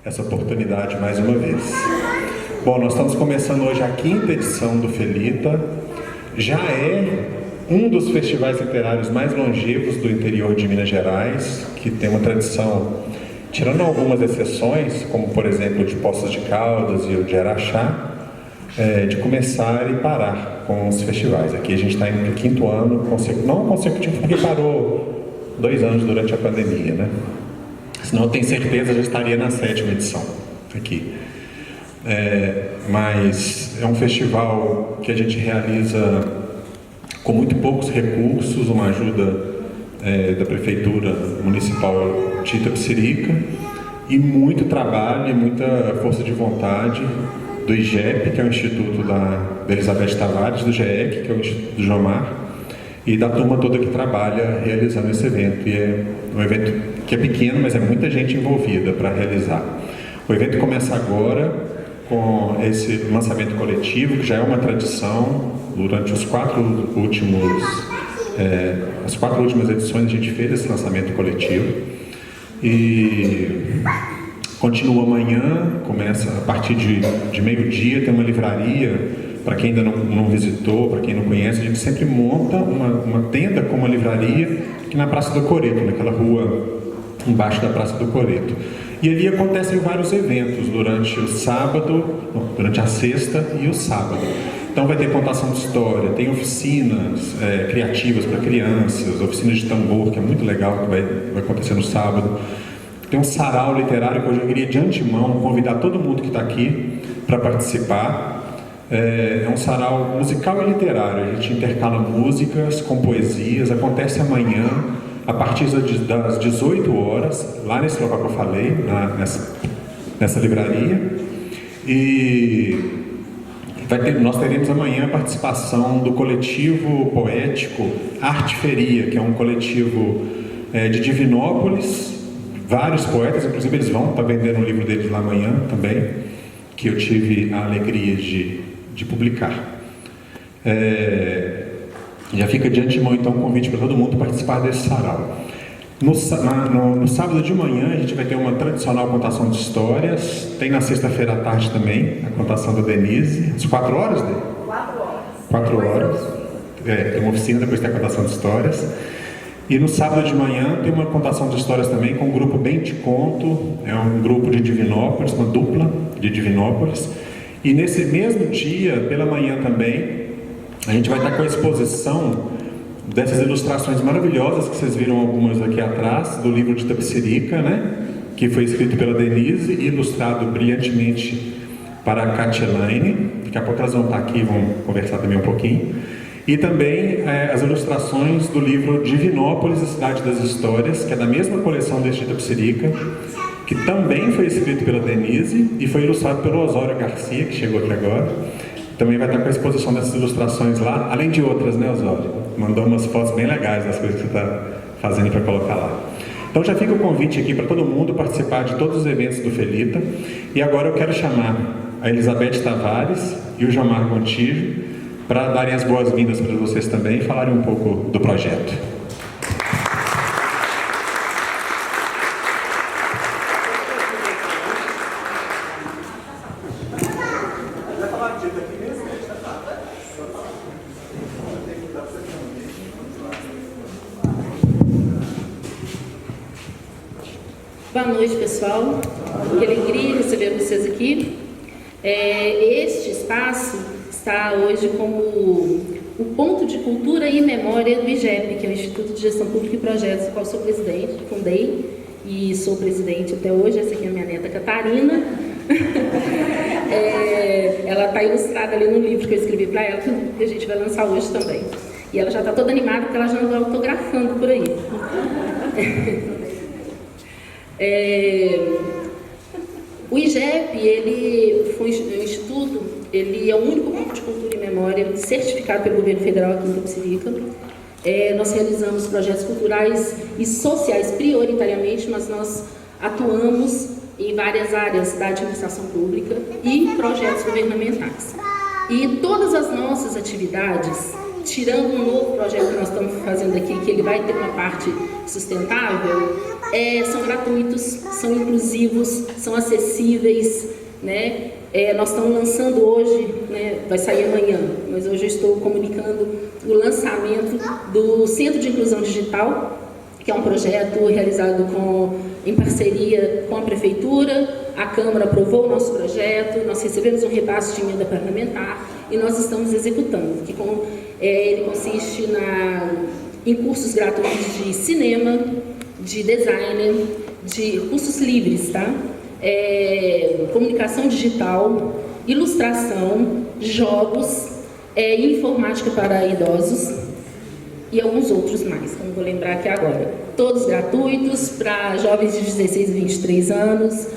essa oportunidade mais uma vez. Bom, nós estamos começando hoje a 5ª edição do Felita. Já é um dos festivais literários mais longevos do interior de Minas Gerais, que tem uma tradição, tirando algumas exceções, como por exemplo o de Poços de Caldas e o de Araxá, de começar e parar com os festivais. Aqui a gente está indo para o 5º ano, não consecutivo, porque parou 2 anos durante a pandemia, né? Senão eu tenho certeza já estaria na 7ª edição aqui. Mas é um festival que a gente realiza com muito poucos recursos, uma ajuda da Prefeitura Municipal de Itapecerica e muito trabalho e muita força de vontade do IGEP, que é o Instituto da Elizabeth Tavares, do GEC, que é o Instituto do Jomar, e da turma toda que trabalha realizando esse evento. E é um evento que é pequeno, mas é muita gente envolvida para realizar. O evento começa agora com esse lançamento coletivo, que já é uma tradição. Durante as 4 últimas edições a gente fez esse lançamento coletivo. E continua amanhã, começa a partir de meio-dia, tem uma livraria. Para quem ainda não visitou, para quem não conhece, a gente sempre monta uma tenda com uma livraria aqui na Praça do Coreto, naquela rua embaixo da Praça do Coreto. E ali acontecem vários eventos durante o sábado, durante a sexta e o sábado. Então vai ter contação de história, tem oficinas criativas para crianças, oficinas de tambor, que é muito legal, que vai acontecer no sábado. Tem um sarau literário que eu já queria de antemão convidar todo mundo que está aqui para participar. É um sarau musical e literário, a gente intercala músicas com poesias, acontece amanhã, a partir das 18 horas, lá nesse local que eu falei, nessa livraria. E nós teremos amanhã a participação do coletivo poético Arteferia, que é um coletivo de Divinópolis, vários poetas, inclusive eles vão estar vendendo um livro deles lá amanhã também, que eu tive a alegria de publicar. Já fica de antemão então um convite para todo mundo participar desse sarau. No sábado de manhã a gente vai ter uma tradicional contação de histórias, tem na sexta-feira à tarde também a contação da Denise, às 4 horas, né? 4 horas. Tem uma oficina, depois tem a contação de histórias. E no sábado de manhã tem uma contação de histórias também com um grupo Bem Te Conto, é um grupo de Divinópolis, uma dupla de Divinópolis. E nesse mesmo dia, pela manhã também, a gente vai estar com a exposição dessas ilustrações maravilhosas, que vocês viram algumas aqui atrás, do livro de Itapecerica, né? Que foi escrito pela Denise e ilustrado brilhantemente para a Catielaine. Daqui a pouco elas vão estar aqui e vão conversar também um pouquinho. E também as ilustrações do livro Divinópolis, a Cidade das Histórias, que é da mesma coleção deste Itapecerica, que também foi escrito pela Denise e foi ilustrado pelo Osório Garcia, que chegou aqui agora. Também vai estar com a exposição dessas ilustrações lá, além de outras, né, Osório? Mandou umas fotos bem legais das coisas que você está fazendo para colocar lá. Então já fica o convite aqui para todo mundo participar de todos os eventos do Felita. E agora eu quero chamar a Elizabeth Tavares e o Jomar Gontijo para darem as boas-vindas para vocês também e falarem um pouco do projeto. Boa noite, pessoal. Que alegria receber vocês aqui. Este espaço está hoje como o ponto de cultura e memória do IGEP, que é o Instituto de Gestão Pública e Projetos, do qual sou presidente, fundei e sou presidente até hoje. Essa aqui é a minha neta Catarina. Ela está ilustrada ali no livro que eu escrevi para ela, que a gente vai lançar hoje também. E ela já está toda animada porque ela já anda autografando por aí. O IGEP, ele foi um instituto, ele é o único ponto de cultura e memória certificado pelo governo federal aqui em Itapecerica. Nós realizamos projetos culturais e sociais prioritariamente, mas nós atuamos em várias áreas da administração pública e projetos governamentais. E todas as nossas atividades, tirando um novo projeto que nós estamos fazendo aqui, que ele vai ter uma parte sustentável, são gratuitos, são inclusivos, são acessíveis, né? Nós estamos lançando hoje, né, vai sair amanhã, mas hoje eu estou comunicando o lançamento do Centro de Inclusão Digital, que é um projeto realizado em parceria com a Prefeitura. A Câmara aprovou o nosso projeto, nós recebemos um repasse de emenda parlamentar e nós estamos executando, ele consiste em cursos gratuitos de cinema, de design, de cursos livres, tá? Comunicação digital, ilustração, jogos, informática para idosos e alguns outros mais, que eu não vou lembrar aqui agora. Todos gratuitos para jovens de 16 a 23 anos,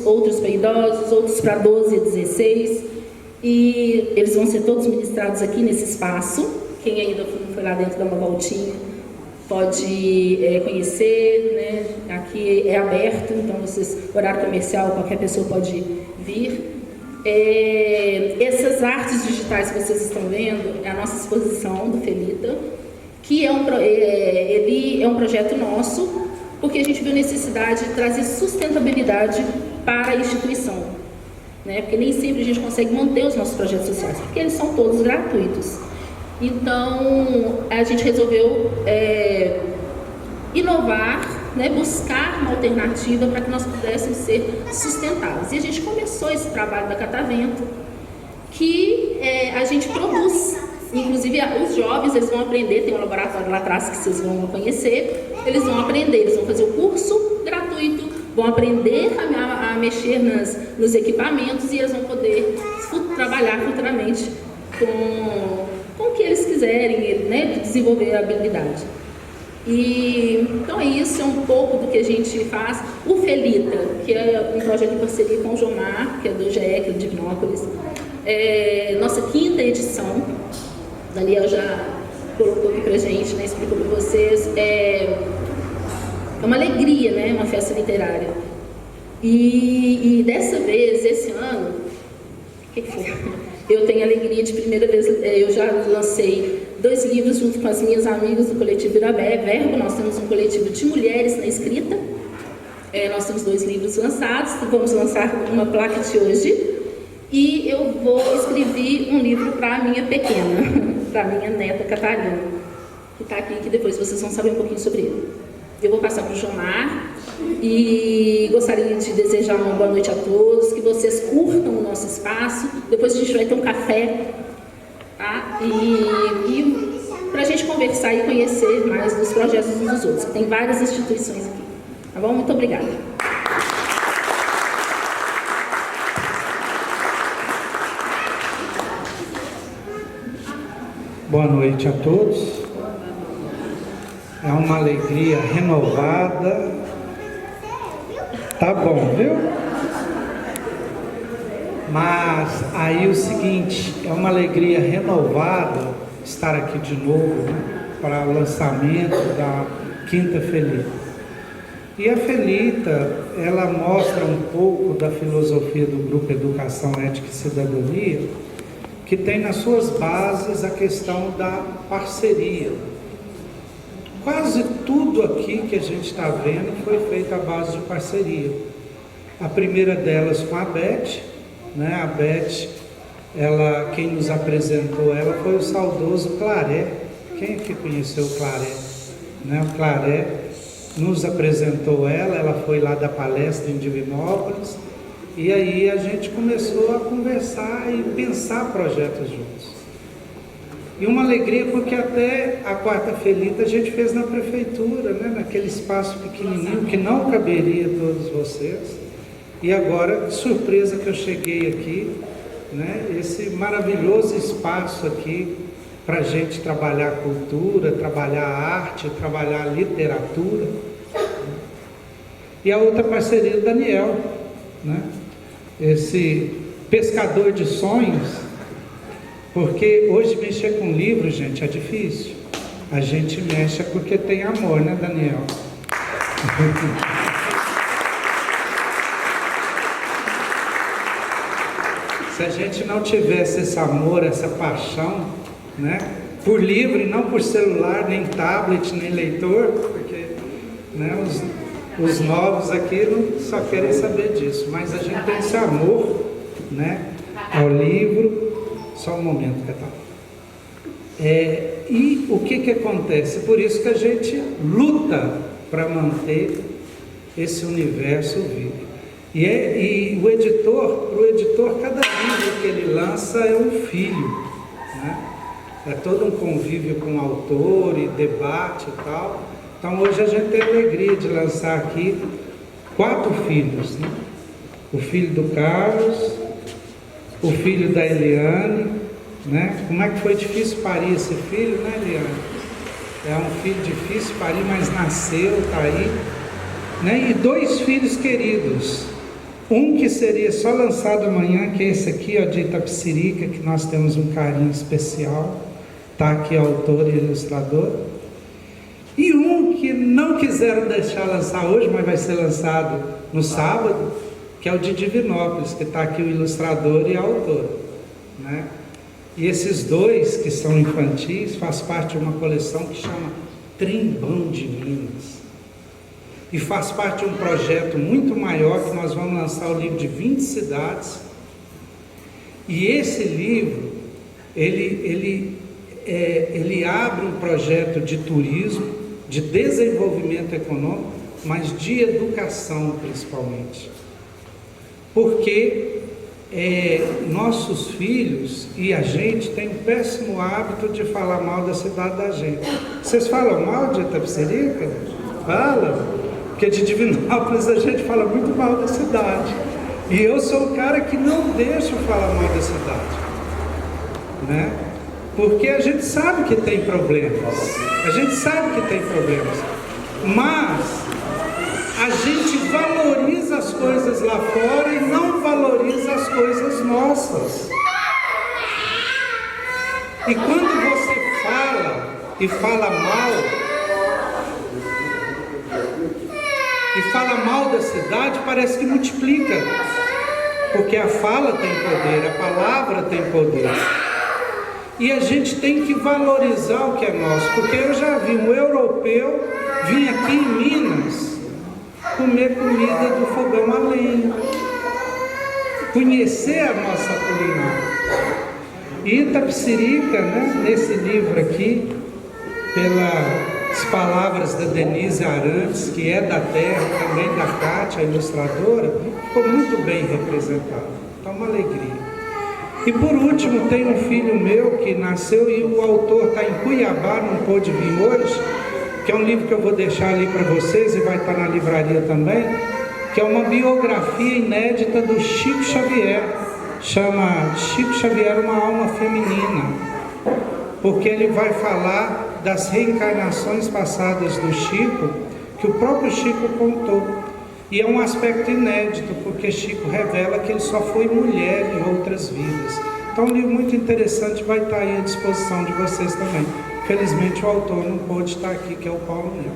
outros para idosos, outros para 12 a 16. E eles vão ser todos ministrados aqui nesse espaço. Quem ainda não foi lá dentro, dá uma voltinha, pode conhecer, né? Aqui é aberto, então horário comercial, qualquer pessoa pode vir. Essas artes digitais que vocês estão vendo é a nossa exposição do Felita, que ele é um projeto nosso, porque a gente viu necessidade de trazer sustentabilidade para a instituição, né? Porque nem sempre a gente consegue manter os nossos projetos sociais, porque eles são todos gratuitos. Então, a gente resolveu inovar, né, buscar uma alternativa para que nós pudéssemos ser sustentáveis. E a gente começou esse trabalho da Catavento, que a gente produz. Inclusive, os jovens, eles vão aprender, tem um laboratório lá atrás que vocês vão conhecer, eles vão aprender, eles vão fazer o curso gratuito, vão aprender a mexer nos equipamentos e eles vão poder trabalhar futuramente com o que eles quiserem, né, desenvolver a habilidade. Então isso, é um pouco do que a gente faz. O Felita, que é um projeto em parceria com o Jomar, que é do GE, que é de Divinópolis, nossa 5ª edição. Daniel já colocou aqui pra gente, né, explicou para vocês. É uma alegria, né, uma festa literária. E dessa vez, esse ano, o que foi? Eu tenho a alegria de, primeira vez, eu já lancei 2 livros junto com as minhas amigas do coletivo Irabé Verbo. Nós temos um coletivo de mulheres na escrita. Nós temos 2 livros lançados, vamos lançar uma placa de hoje. E eu vou escrever um livro para a minha pequena, para a minha neta Catarina, que está aqui, que depois vocês vão saber um pouquinho sobre ele. Eu vou passar para o Jomar e gostaria de desejar uma boa noite a todos, que vocês curtam o nosso espaço. Depois a gente vai ter um café, tá? E para a gente conversar e conhecer mais dos projetos uns dos outros. Tem várias instituições aqui, tá bom? Muito obrigada. Boa noite a todos. É uma alegria renovada. Tá bom, viu? Mas aí o seguinte, é uma alegria renovada estar aqui de novo, né, para o lançamento da 5ª Felita. E a Felita, ela mostra um pouco da filosofia do Grupo Educação, Ética e Cidadania, que tem nas suas bases a questão da parceria. Quase tudo aqui que a gente está vendo foi feito à base de parceria. A primeira delas com a Beth, né? A Beth, quem nos apresentou ela foi o saudoso Claré. Quem que conheceu o Claré? Né? O Claré nos apresentou ela foi lá da palestra em Divinópolis, e aí a gente começou a conversar e pensar projetos juntos. E uma alegria porque até a 4ª Felita a gente fez na prefeitura, né? Naquele espaço pequenininho que não caberia a todos vocês. E agora, que surpresa que eu cheguei aqui, né? Esse maravilhoso espaço aqui para a gente trabalhar cultura, trabalhar arte, trabalhar literatura. E a outra parceria do Daniel, né? Esse pescador de sonhos, porque hoje mexer com livro, gente, é difícil. A gente mexe porque tem amor, né, Daniel? Se a gente não tivesse esse amor, essa paixão, né, por livro e não por celular, nem tablet, nem leitor, porque né? Os novos aqui não só querem saber disso, mas a gente tem esse amor, né, ao livro. Só um momento, Catarina. E o que acontece? Por isso que a gente luta para manter esse universo vivo. E o editor, cada livro que ele lança é um filho, né? É todo um convívio com o autor e debate e tal. Então hoje a gente tem a alegria de lançar aqui 4 filhos, né? O filho do Carlos, o filho da Eliane, né? Como é que foi difícil parir esse filho, né, Eliane? É um filho difícil parir, mas nasceu, está aí, né? E 2 filhos queridos, um que seria só lançado amanhã, que é esse aqui, ó, de Itapecerica, que nós temos um carinho especial, está aqui autor e ilustrador, e um que não quiseram deixar lançar hoje, mas vai ser lançado no sábado, que é o de Divinópolis, que está aqui o ilustrador e a autora, né? E esses 2 que são infantis faz parte de uma coleção que chama Trembão de Minas, e faz parte de um projeto muito maior, que nós vamos lançar o livro de 20 cidades. E esse livro ele abre um projeto de turismo, de desenvolvimento econômico, mas de educação principalmente, porque nossos filhos e a gente tem um péssimo hábito de falar mal da cidade da gente. Vocês falam mal de Itapecerica? Fala, porque de Divinópolis a gente fala muito mal da cidade, e eu sou o cara que não deixa falar mal da cidade, né? Porque a gente sabe que tem problemas, mas a gente valoriza as coisas lá fora e não valoriza as coisas nossas. E quando você fala e fala mal da cidade, parece que multiplica, porque a fala tem poder, a palavra tem poder. E a gente tem que valorizar o que é nosso, porque eu já vi um europeu vir aqui em Minas comer comida do fogão a lenha, conhecer a nossa culinária. E Itapecerica, né, nesse livro aqui, pelas palavras da Denise Arantes, que é da terra, também da Kátia, a ilustradora, ficou muito bem representado. Então, uma alegria. E por último, tem um filho meu que nasceu e o autor está em Cuiabá, não pôde vir hoje, que é um livro que eu vou deixar ali para vocês e vai estar na livraria também, que é uma biografia inédita do Chico Xavier. Chama Chico Xavier, uma alma feminina, porque ele vai falar das reencarnações passadas do Chico, que o próprio Chico contou. E é um aspecto inédito, porque Chico revela que ele só foi mulher em outras vidas. Então, um livro muito interessante, vai estar aí à disposição de vocês também. Felizmente, o autor não pôde estar aqui, que é o Paulo Nilo.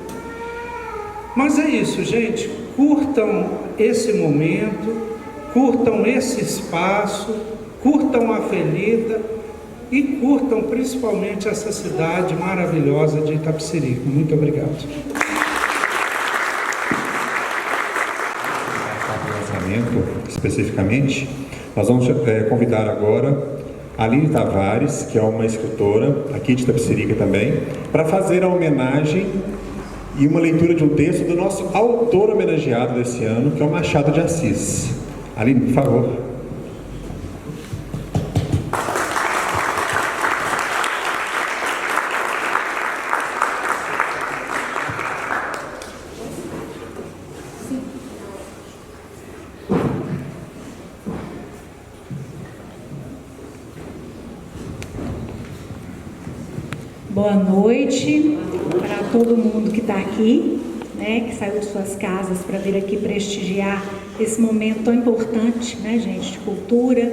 Mas é isso, gente. Curtam esse momento, curtam esse espaço, curtam a Avenida e curtam principalmente essa cidade maravilhosa de Itapecerica. Muito obrigado. Especificamente, nós vamos convidar agora a Aline Tavares, que é uma escritora aqui de Itapecerica também, para fazer a homenagem e uma leitura de um texto do nosso autor homenageado desse ano, que é o Machado de Assis. Aline, por favor. Boa noite para todo mundo que está aqui, né, que saiu de suas casas para vir aqui prestigiar esse momento tão importante, né, gente, de cultura,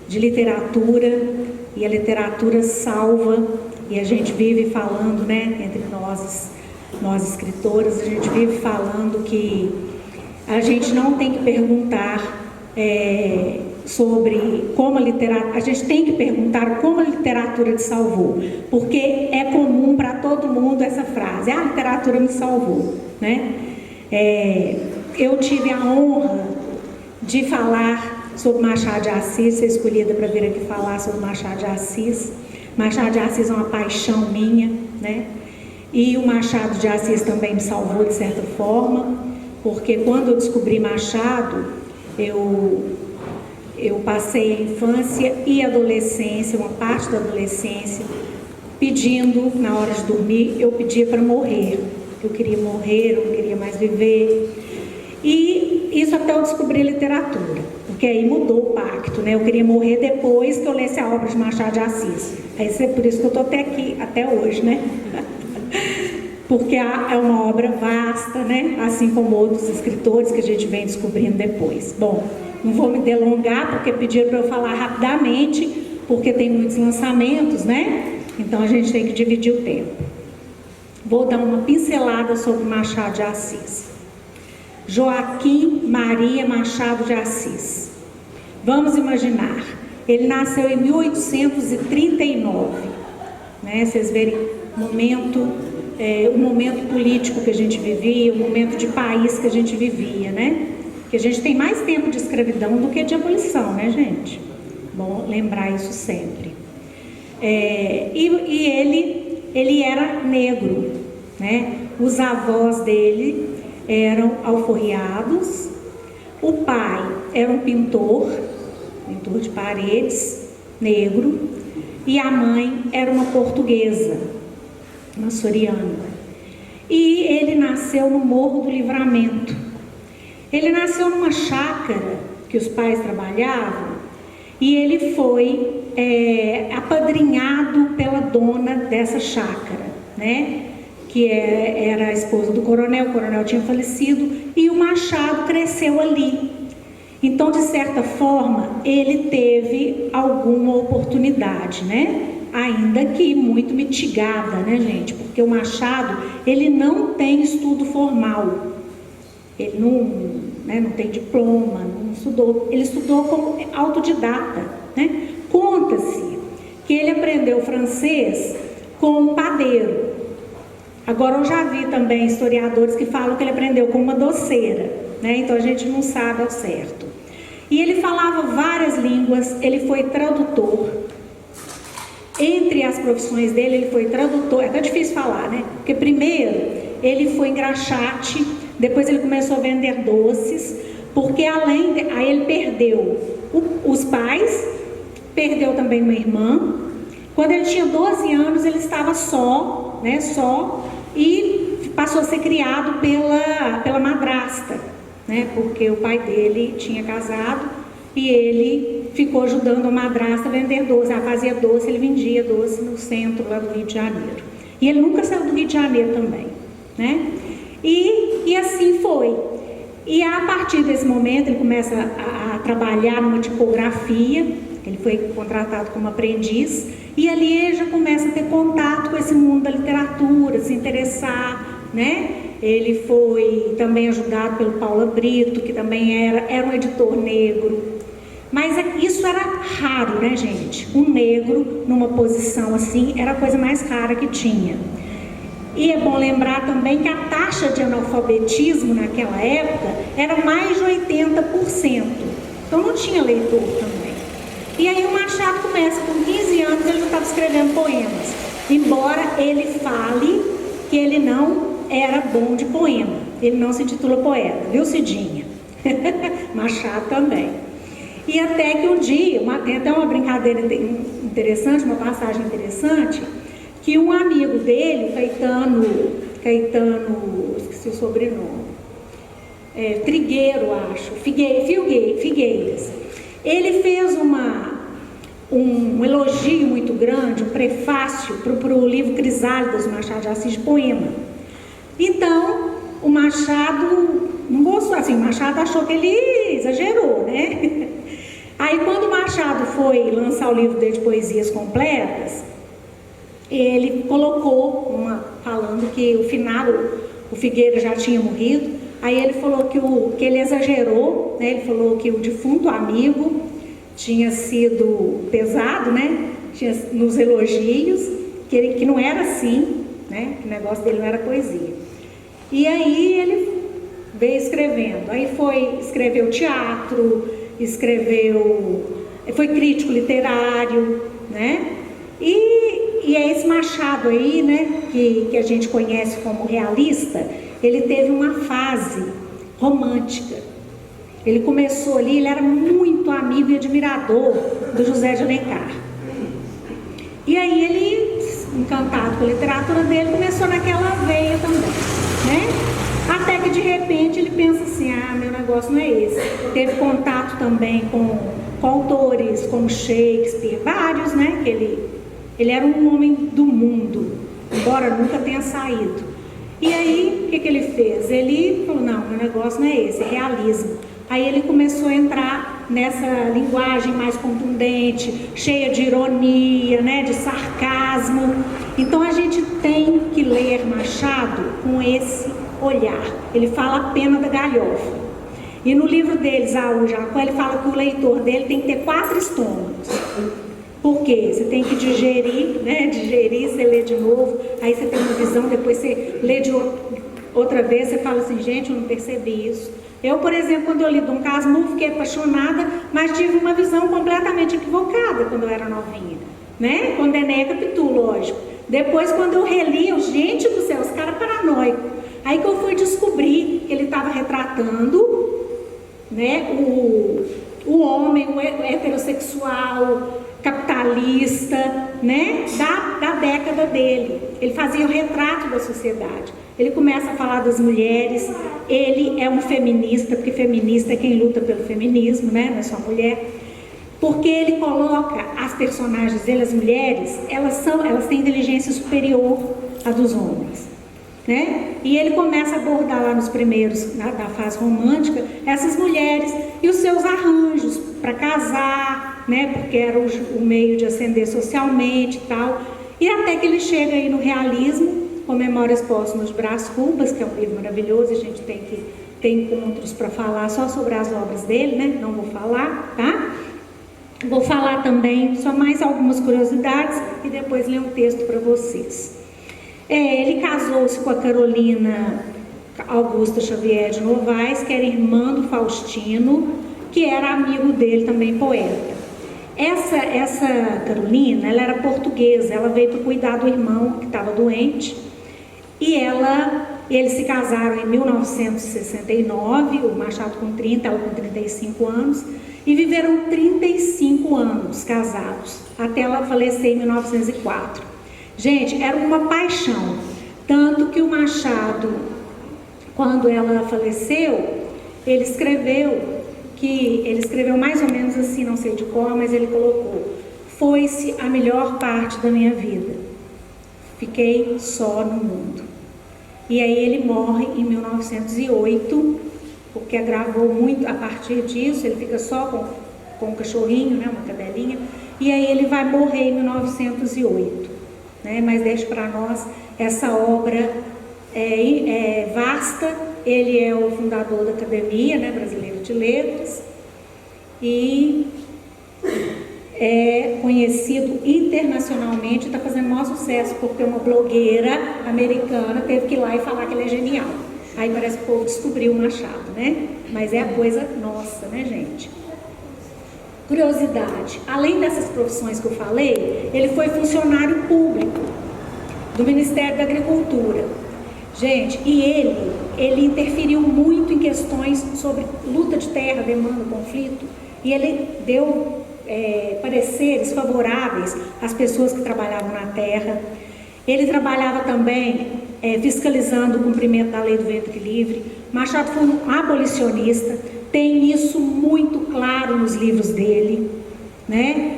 de literatura, e a literatura salva, e a gente vive falando, né, entre nós escritoras, a gente vive falando que a gente não tem que perguntar sobre como a literatura, a gente tem que perguntar como a literatura te salvou, porque é comum para todo mundo essa frase, a literatura me salvou. né? Eu tive a honra de falar sobre Machado de Assis, ser escolhida para vir aqui falar sobre Machado de Assis. Machado de Assis é uma paixão minha, né? E o Machado de Assis também me salvou de certa forma, porque quando eu descobri Machado, eu passei a infância e a adolescência, uma parte da adolescência, pedindo, na hora de dormir, eu pedia para morrer. Eu queria morrer, eu não queria mais viver. E isso até eu descobri literatura, porque aí mudou o pacto, né? Eu queria morrer depois que eu lesse a obra de Machado de Assis. É por isso que eu estou até aqui, até hoje, né? Porque é uma obra vasta, né? Assim como outros escritores que a gente vem descobrindo depois. Bom, não vou me delongar, porque pediram para eu falar rapidamente, porque tem muitos lançamentos, né? Então a gente tem que dividir o tempo. Vou dar uma pincelada sobre Machado de Assis. Joaquim Maria Machado de Assis. Vamos imaginar, ele nasceu em 1839, né? Vocês verem o momento político que a gente vivia, o momento de país que a gente vivia, né? Que a gente tem mais tempo de escravidão do que de abolição, né, gente? Bom lembrar isso sempre. E ele era negro, né? Os avós dele eram alforriados, o pai era um pintor de paredes, negro, e a mãe era uma portuguesa, uma açoriana. E ele nasceu no Morro do Livramento. Ele nasceu numa chácara que os pais trabalhavam, e ele foi apadrinhado pela dona dessa chácara, né? Que era a esposa do coronel. O coronel tinha falecido e o Machado cresceu ali. Então, de certa forma, ele teve alguma oportunidade, né? Ainda que muito mitigada, né, gente? Porque o Machado, ele não tem estudo formal. Ele não tem diploma, não estudou. Ele estudou como autodidata, né? Conta-se que ele aprendeu francês com um padeiro. Agora, eu já vi também historiadores que falam que ele aprendeu com uma doceira, né? Então a gente não sabe ao certo. E ele falava várias línguas, ele foi tradutor. Entre as profissões dele, ele foi tradutor. É até difícil falar, né? Porque primeiro ele foi engraxate, depois ele começou a vender doces, porque aí ele perdeu os pais, perdeu também uma irmã. Quando ele tinha 12 anos, ele estava só, né? E passou a ser criado pela madrasta, né? Porque o pai dele tinha casado e ele ficou ajudando a madrasta a vender doce. Ela fazia doce, ele vendia doce no centro lá do Rio de Janeiro. E ele nunca saiu do Rio de Janeiro também, né? E assim foi. E a partir desse momento ele começa a trabalhar numa tipografia. Ele foi contratado como aprendiz, e ali ele já começa a ter contato com esse mundo da literatura, se interessar, né? Ele foi também ajudado pelo Paula Brito, que também era um editor negro. Mas isso era raro, né, gente? Um negro numa posição assim era a coisa mais rara que tinha. E é bom lembrar também que a taxa de analfabetismo naquela época era mais de 80%. Então não tinha leitor também. E aí o Machado começa, com 15 anos ele já estava escrevendo poemas, embora ele fale que ele não era bom de poema, ele não se intitula poeta, viu, Cidinha? Machado também. E até que um dia, tem até uma brincadeira interessante, uma passagem interessante, que um amigo dele, Caetano, esqueci o sobrenome, Trigueiro, acho, Figueiras, ele fez um elogio muito grande, um prefácio para o livro Crisálidas, do Machado de Assis, de poema. Então, o Machado não gostou, assim, o Machado achou que ele exagerou, né? Aí, quando o Machado foi lançar o livro dele de poesias completas, ele colocou falando que o Figueira já tinha morrido. Aí ele falou que ele exagerou, né? Ele falou que o defunto amigo tinha sido pesado, né? Nos elogios, que não era assim, né? Que o negócio dele não era poesia. E aí ele veio escrevendo. Aí escreveu teatro, foi crítico literário, né? E é esse Machado aí, né, que a gente conhece como realista, ele teve uma fase romântica. Ele começou ali, ele era muito amigo e admirador do José de Alencar. E aí ele, encantado com a literatura dele, começou naquela veia também, né? Até que de repente ele pensa assim, meu negócio não é esse. Teve contato também com autores como Shakespeare, vários, né? Que ele era um homem do mundo, embora nunca tenha saído. E aí, o que ele fez? Ele falou, não, meu negócio não é esse, é realismo. Aí ele começou a entrar nessa linguagem mais contundente, cheia de ironia, né, de sarcasmo. Então a gente tem que ler Machado com esse olhar. Ele fala a pena da galhofa. E no livro dele, Esaú Jacó, ele fala que o leitor dele tem que ter 4 estômagos. Por quê? Você tem que digerir, né? Digerir, você lê de novo, aí você tem uma visão, depois você lê de outra vez, você fala assim, gente, eu não percebi isso. Eu, por exemplo, quando eu li Dom Casmurro, fiquei apaixonada, mas tive uma visão completamente equivocada quando eu era novinha, né? Com Dené Capitu, lógico. Depois, quando eu reli, gente do céu, os caras paranoicos. Aí que eu fui descobrir que ele estava retratando, né, o homem, o heterossexual, capitalista, né, da década dele. Ele fazia o retrato da sociedade. Ele começa a falar das mulheres, ele é um feminista, porque feminista é quem luta pelo feminismo, né, não é só mulher. Porque ele coloca as personagens dele, as mulheres, elas têm inteligência superior à dos homens, né? E ele começa a abordar lá nos primeiros, da fase romântica, essas mulheres e os seus arranjos para casar, né? Porque era o meio de ascender socialmente e tal. E até que ele chega aí no realismo, com Memórias Póstumas de Brás Cubas, que é um livro maravilhoso, a gente tem encontros para falar só sobre as obras dele, né? Não vou falar, tá? Vou falar também só mais algumas curiosidades e depois ler um texto para vocês. Ele casou-se com a Carolina Augusta Xavier de Novaes, que era irmã do Faustino, que era amigo dele, também poeta. Essa Carolina, ela era portuguesa, ela veio para cuidar do irmão que estava doente, e eles se casaram em 1969, o Machado com 30, ela com 35 anos, e viveram 35 anos casados, até ela falecer em 1904. Gente, era uma paixão, tanto que o Machado, quando ela faleceu, ele escreveu mais ou menos assim, não sei de cor, mas ele colocou: foi-se a melhor parte da minha vida, fiquei só no mundo. E aí ele morre em 1908, porque agravou muito a partir disso, ele fica só com um cachorrinho, né, uma cadelinha, e aí ele vai morrer em 1908, né, mas deixa para nós essa obra vasta. Ele é o fundador da Academia, né, Brasileira de Letras, e é conhecido internacionalmente, está fazendo o maior sucesso, porque uma blogueira americana teve que ir lá e falar que ele é genial. Aí parece que o povo descobriu o Machado, né? Mas é a coisa nossa, né, gente? Curiosidade: além dessas profissões que eu falei, ele foi funcionário público do Ministério da Agricultura. Gente, e ele interferiu muito em questões sobre luta de terra, demanda, conflito, e ele deu pareceres favoráveis às pessoas que trabalhavam na terra. Ele trabalhava também fiscalizando o cumprimento da lei do ventre livre. Machado foi um abolicionista, tem isso muito claro nos livros dele, né?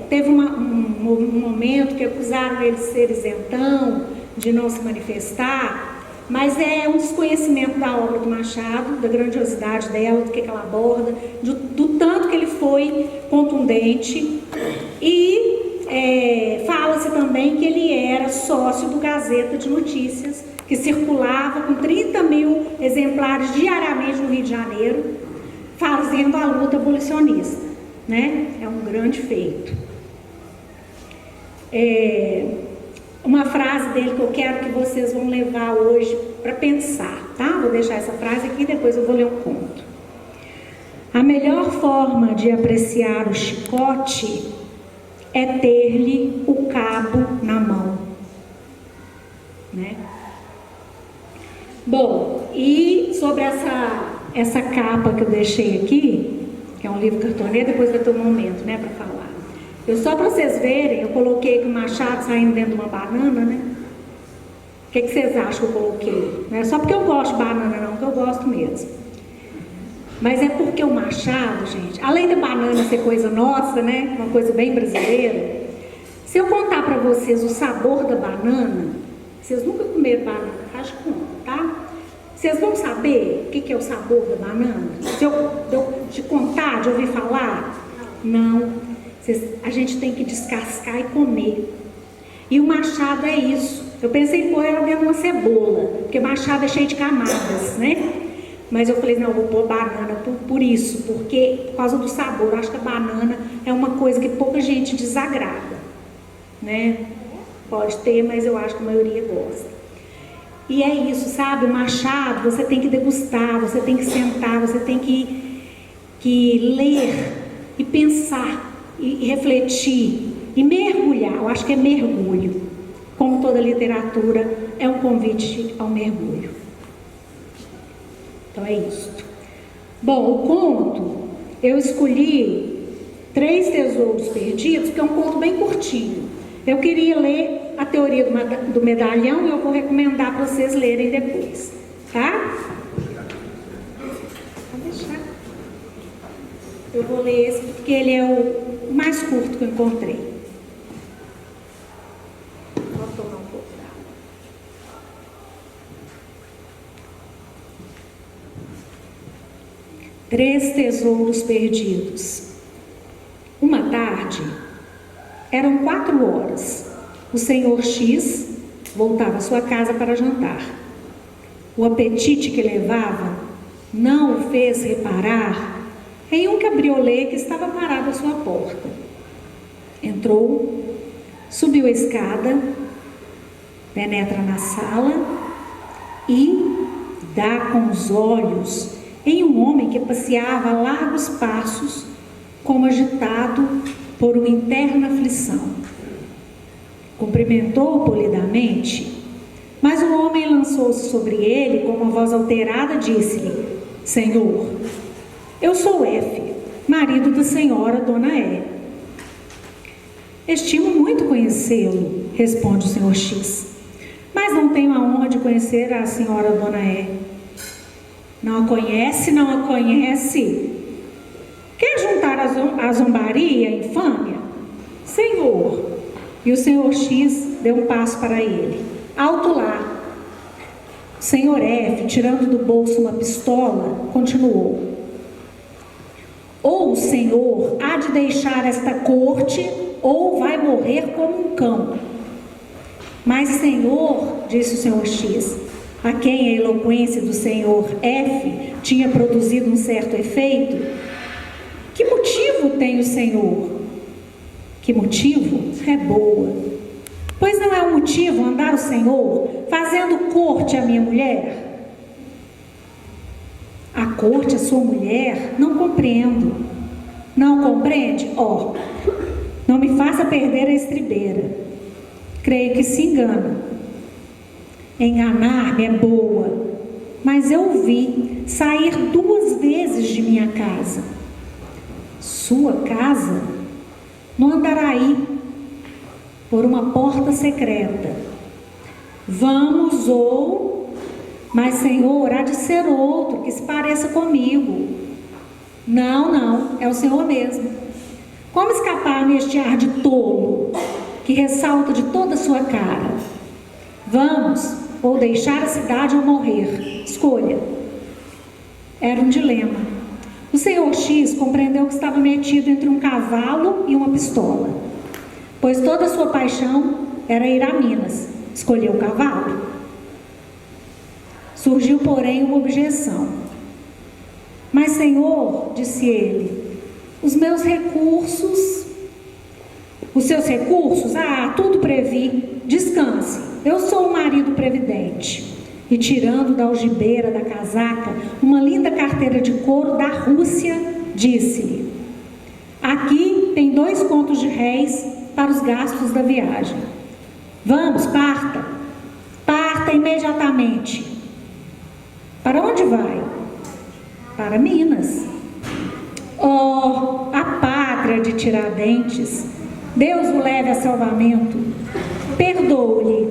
Teve um momento que acusaram ele de ser isentão, de não se manifestar, mas é um desconhecimento da obra do Machado, da grandiosidade dela, do que ela aborda, do tanto que ele foi contundente. E fala-se também que ele era sócio do Gazeta de Notícias, que circulava com 30 mil exemplares diariamente no Rio de Janeiro, fazendo a luta abolicionista, né? É um grande feito. uma frase dele que eu quero que vocês vão levar hoje para pensar, tá? Vou deixar essa frase aqui e depois eu vou ler um conto. A melhor forma de apreciar o chicote é ter-lhe o cabo na mão, né? Bom, e sobre essa capa que eu deixei aqui, que é um livro cartoneiro, depois vai ter um momento, né, para falar. Só para vocês verem, eu coloquei o machado saindo dentro de uma banana, né? O que vocês acham que eu coloquei? Não é só porque eu gosto de banana, não, que eu gosto mesmo. Mas é porque o machado, gente, além da banana ser coisa nossa, né? Uma coisa bem brasileira. Se eu contar para vocês o sabor da banana, vocês nunca comeram banana, faz de conta, tá? Vocês vão saber o que é o sabor da banana? Se eu te contar, de ouvir falar? Não. A gente tem que descascar e comer. E o machado é isso. Eu pensei em pôr ela dentro de uma cebola, porque machado é cheio de camadas, né? Mas eu falei, não, eu vou pôr banana por isso, porque por causa do sabor. Eu acho que a banana é uma coisa que pouca gente desagrada, né? Pode ter, mas eu acho que a maioria gosta. E é isso, sabe? O machado, você tem que degustar, você tem que sentar, você tem que ler e pensar e refletir e mergulhar. Eu acho que é mergulho. Como toda literatura, é um convite ao mergulho. Então é isso. Bom, o conto, eu escolhi 3 Tesouros Perdidos, que é um conto bem curtinho. Eu queria ler a teoria do medalhão e eu vou recomendar para vocês lerem depois, tá? Pode deixar. Eu vou ler esse porque ele é o mais curto que eu encontrei. Vou tomar um pouco d'água. Três Tesouros Perdidos. Uma tarde, eram 4 horas. O senhor X voltava à sua casa para jantar. O apetite que levava não o fez reparar em um cabriolé que estava parado à sua porta. Entrou, subiu a escada, penetra na sala e dá com os olhos em um homem que passeava a largos passos, como agitado por uma interna aflição. Cumprimentou-o polidamente, mas o homem lançou-se sobre ele com uma voz alterada, disse-lhe: Senhor, eu sou F, marido da senhora Dona E. Estimo muito conhecê-lo, responde o senhor X, mas não tenho a honra de conhecer a senhora Dona E. Não a conhece, não a conhece? Quer juntar a zombaria, a infâmia? Senhor. E o senhor X deu um passo para ele. Alto lá. O senhor F, tirando do bolso uma pistola, continuou: ou o senhor há de deixar esta corte, ou vai morrer como um cão. Mas senhor, disse o senhor X, a quem a eloquência do senhor F tinha produzido um certo efeito, que motivo tem o senhor? Que motivo? É boa. Pois não é um motivo andar o senhor fazendo corte à minha mulher? A corte à sua mulher? Não compreendo. Não compreende? Ó, não me faça perder a estribeira. Creio que se engana. Enganar-me é boa, mas eu vi sair 2 vezes de minha casa. Sua casa? No Andaraí, por uma porta secreta. Vamos ou... Mas, senhor, há de ser outro que se pareça comigo. Não, não, é o senhor mesmo. Como escapar neste ar de tolo que ressalta de toda a sua cara? Vamos, ou deixar a cidade ou morrer. Escolha. Era um dilema. O senhor X compreendeu que estava metido entre um cavalo e uma pistola, pois toda a sua paixão era ir a Minas. Escolheu o cavalo. Surgiu, porém, uma objeção. Mas, senhor, disse ele, os meus recursos Os seus recursos? Tudo previ. Descanse. Eu sou o marido previdente. E tirando da algibeira da casaca uma linda carteira de couro da Rússia, disse-lhe: aqui tem 2 contos de réis para os gastos da viagem. Vamos, parta. Parta imediatamente. Para onde vai? Para Minas. Oh, a pátria de Tiradentes, Deus o leve a salvamento. Perdoe-lhe,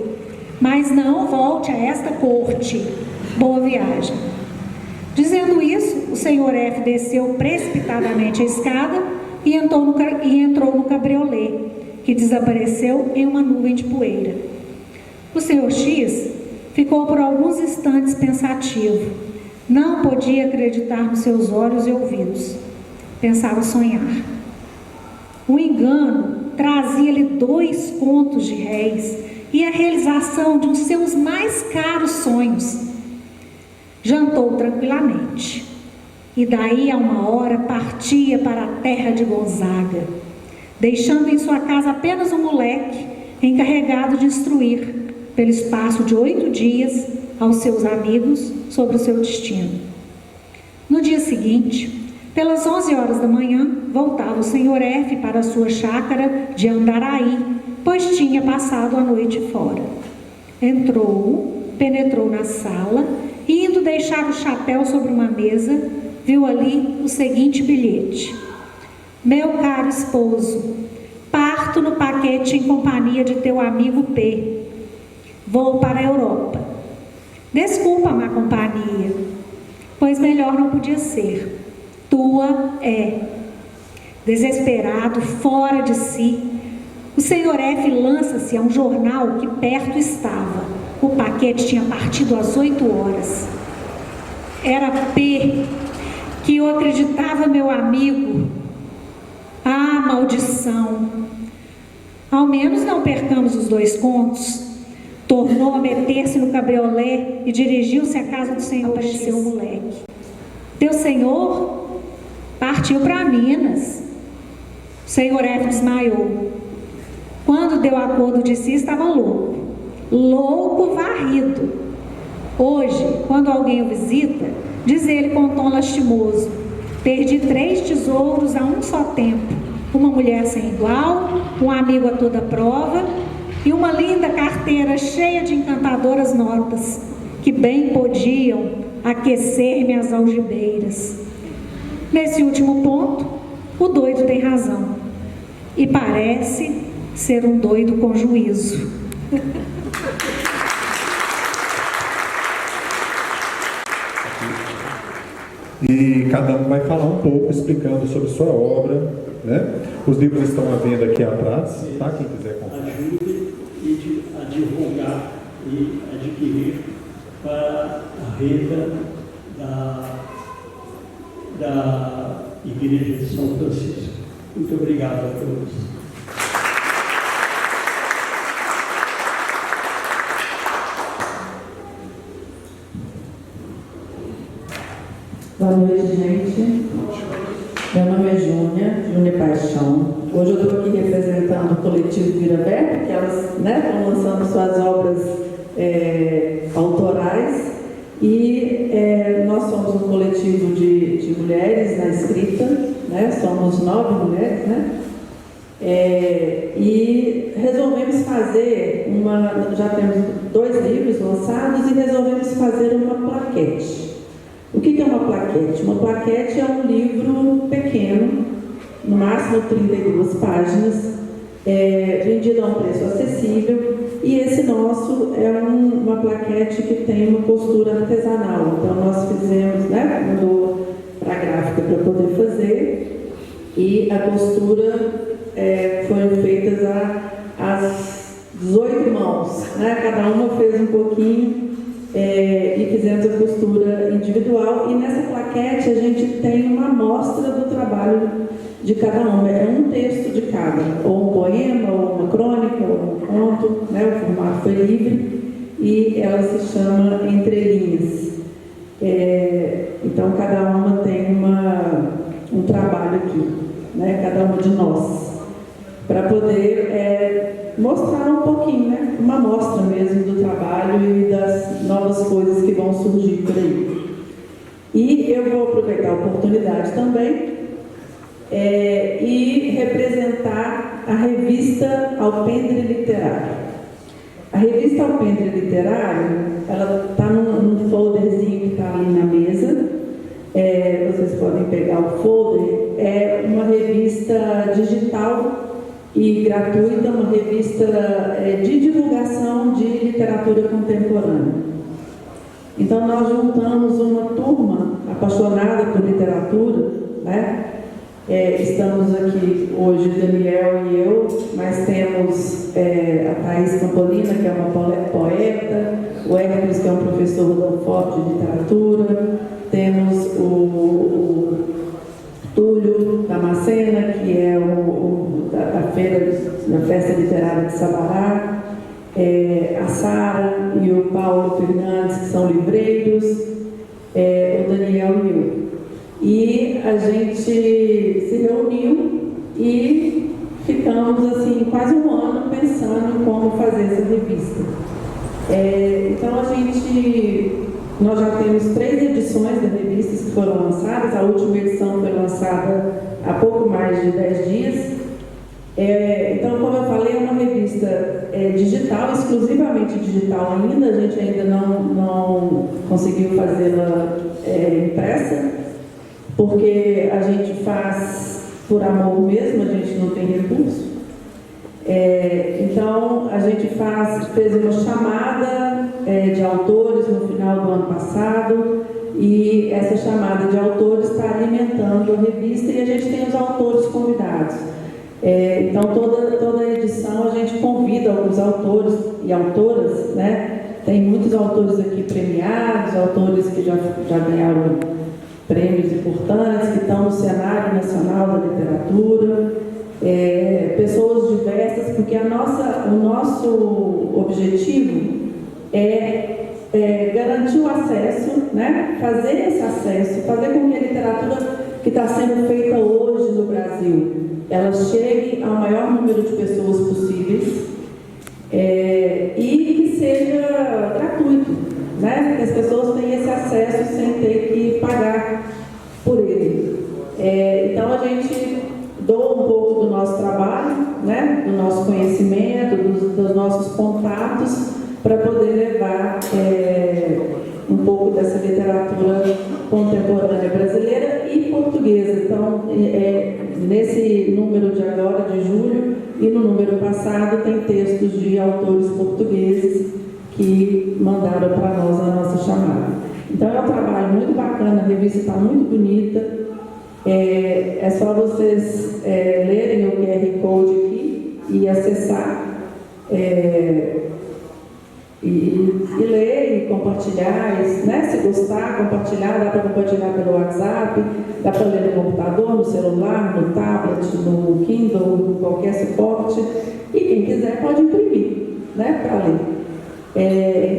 mas não volte a esta corte. Boa viagem. Dizendo isso, o senhor F desceu precipitadamente a escada e entrou no cabriolé, que desapareceu em uma nuvem de poeira. O senhor X ficou por alguns instantes pensativo. Não podia acreditar nos seus olhos e ouvidos. Pensava sonhar. O engano trazia-lhe 2 contos de réis e a realização de um dos seus mais caros sonhos. Jantou tranquilamente e daí a 1 hora partia para a terra de Gonzaga, deixando em sua casa apenas um moleque encarregado de instruir, pelo espaço de 8 dias, aos seus amigos sobre o seu destino. No dia seguinte, pelas 11 horas da manhã, voltava o senhor F para a sua chácara de Andaraí, pois tinha passado a noite fora. Penetrou na sala e, indo deixar o chapéu sobre uma mesa, viu ali o seguinte bilhete: meu caro esposo, parto no paquete em companhia de teu amigo P. Vou para a Europa. Desculpa a má companhia, pois melhor não podia ser. Tua é. Desesperado, fora de si, o senhor F lança-se a um jornal que perto estava. O paquete tinha partido às 8 horas. Era P, que eu acreditava meu amigo. Ah, maldição! Ao menos não percamos os 2 contos. Tornou a meter-se no cabriolé e dirigiu-se à casa do senhor. Apareceu o moleque. Teu senhor partiu para Minas. O senhor F desmaiou. Quando deu acordo de si, estava louco. Louco varrido. Hoje, quando alguém o visita, diz ele com um tom lastimoso: perdi 3 tesouros a um só tempo. Uma mulher sem igual, um amigo a toda prova e uma linda carteira cheia de encantadoras notas, que bem podiam aquecer-me as algibeiras. Nesse último ponto, o doido tem razão. E parece ser um doido com juízo. E cada um vai falar um pouco, explicando sobre sua obra, né? Os livros estão à venda aqui atrás, tá? Quem quiser comprar. Ajude a divulgar e adquirir para a renda da Igreja de São Francisco. Muito obrigado a todos. Boa noite, gente. Meu nome é Júnia Paixão. Hoje eu estou aqui representando o coletivo Vira Aberta, que elas estão lançando suas obras autorais. E nós somos um coletivo de mulheres na escrita, né? Somos 9 mulheres, né? E resolvemos fazer já temos 2 livros lançados e resolvemos fazer uma plaquete. O que é uma plaquete? Uma plaquete é um livro pequeno, no máximo 32 páginas, vendido a um preço acessível, e esse nosso é uma plaquete que tem uma costura artesanal. Então nós fizemos, mandou para a gráfica para poder fazer, e a costura foram feitas às 18 mãos, né? Cada uma fez um pouquinho. E fizemos a costura individual, e nessa plaquete a gente tem uma amostra do trabalho de cada uma, é um texto de cada, ou um poema, ou uma crônica, ou um conto, né? O formato foi livre e ela se chama Entre Linhas. Então cada uma tem um trabalho aqui, né? Cada uma de nós. para poder mostrar um pouquinho, né? Uma amostra mesmo do trabalho e das novas coisas que vão surgir por aí. E eu vou aproveitar a oportunidade também e representar a revista Alpendre Literário. A revista Alpendre Literário, ela está num folderzinho que está ali na mesa. Vocês podem pegar o folder. É uma revista digital e gratuita, uma revista de divulgação de literatura contemporânea. Então, nós juntamos uma turma apaixonada por literatura, né? Estamos aqui hoje, Daniel e eu, mas temos a Thaís Campolina, que é uma poeta, o Hércules, que é um professor da UFOP de literatura, temos o Túlio Damascena, que é da Festa Literária de Sabará, a Sara e o Paulo Fernandes, que são livreiros, o Daniel e eu. E a gente se reuniu e ficamos assim quase um ano pensando em como fazer essa revista. Então nós já temos 3 edições da revista que foram lançadas. A última edição foi lançada há pouco mais de 10 dias. Então, como eu falei, é uma revista digital, exclusivamente digital ainda. A gente ainda não conseguiu fazê-la impressa, porque a gente faz por amor mesmo, a gente não tem recurso. Então, a gente fez uma chamada de autores no final do ano passado, e essa chamada de autores está alimentando a revista, e a gente tem os autores convidados. Então, toda a edição a gente convida alguns autores e autoras, né? Tem muitos autores aqui premiados, autores que já ganharam prêmios importantes, que estão no cenário nacional da literatura, pessoas diversas, porque o nosso objetivo é garantir o acesso, né? Fazer esse acesso, fazer com que a literatura que está sendo feita hoje no Brasil, ela chegue ao maior número de pessoas possíveis, e que seja gratuito, né? Que as pessoas tenham esse acesso sem ter que pagar por ele. Então a gente doa um pouco do nosso trabalho, né? Do nosso conhecimento, dos nossos contatos, para poder levar um pouco dessa literatura contemporânea brasileira e portuguesa. Então, nesse número de agora, de julho, e no número passado, tem textos de autores portugueses que mandaram para nós a nossa chamada. Então, é um trabalho muito bacana, a revista está muito bonita. É só vocês lerem o QR Code aqui e acessar. E ler e compartilhar, né? Se gostar, compartilhar, dá para compartilhar pelo WhatsApp, dá para ler no computador, no celular, no tablet, no Kindle, em qualquer suporte, e quem quiser pode imprimir, né? Para ler.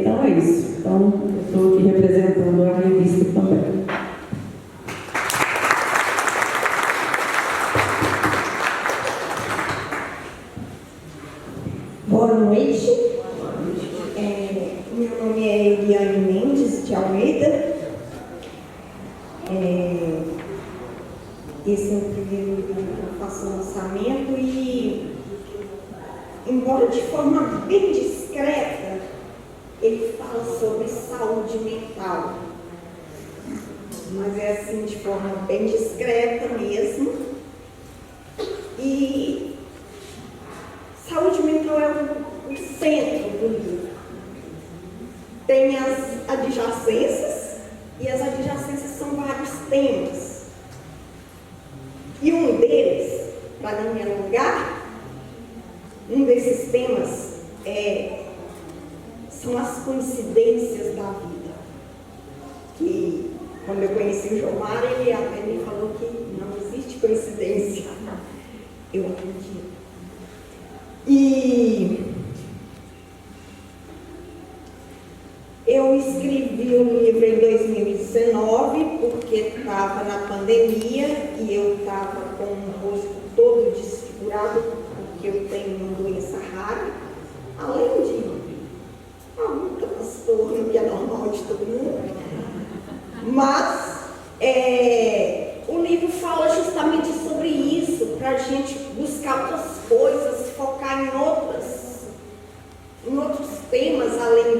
Então é isso. Então, eu estou aqui representando a revista também. Boa noite. Meu nome é Eliane Mendes de Almeida. Esse é o primeiro livro que eu faço lançamento e, embora de forma bem discreta, ele fala sobre saúde mental. Mas é assim, de forma bem discreta mesmo. E saúde mental é o centro do livro. Tem as adjacências, e as adjacências são vários temas. E um deles, para não me alongar, um desses temas são as coincidências da vida. Que, quando eu conheci o Jomar, ele até me falou que não existe coincidência. Eu acredito. E eu escrevi o livro em 2019, porque estava na pandemia e eu estava com o rosto todo desfigurado por que eu tenho uma doença rara, além de algum transtorno que é normal de todo mundo. Mas o livro fala justamente sobre isso, para a gente buscar outras coisas, focar em outros temas, além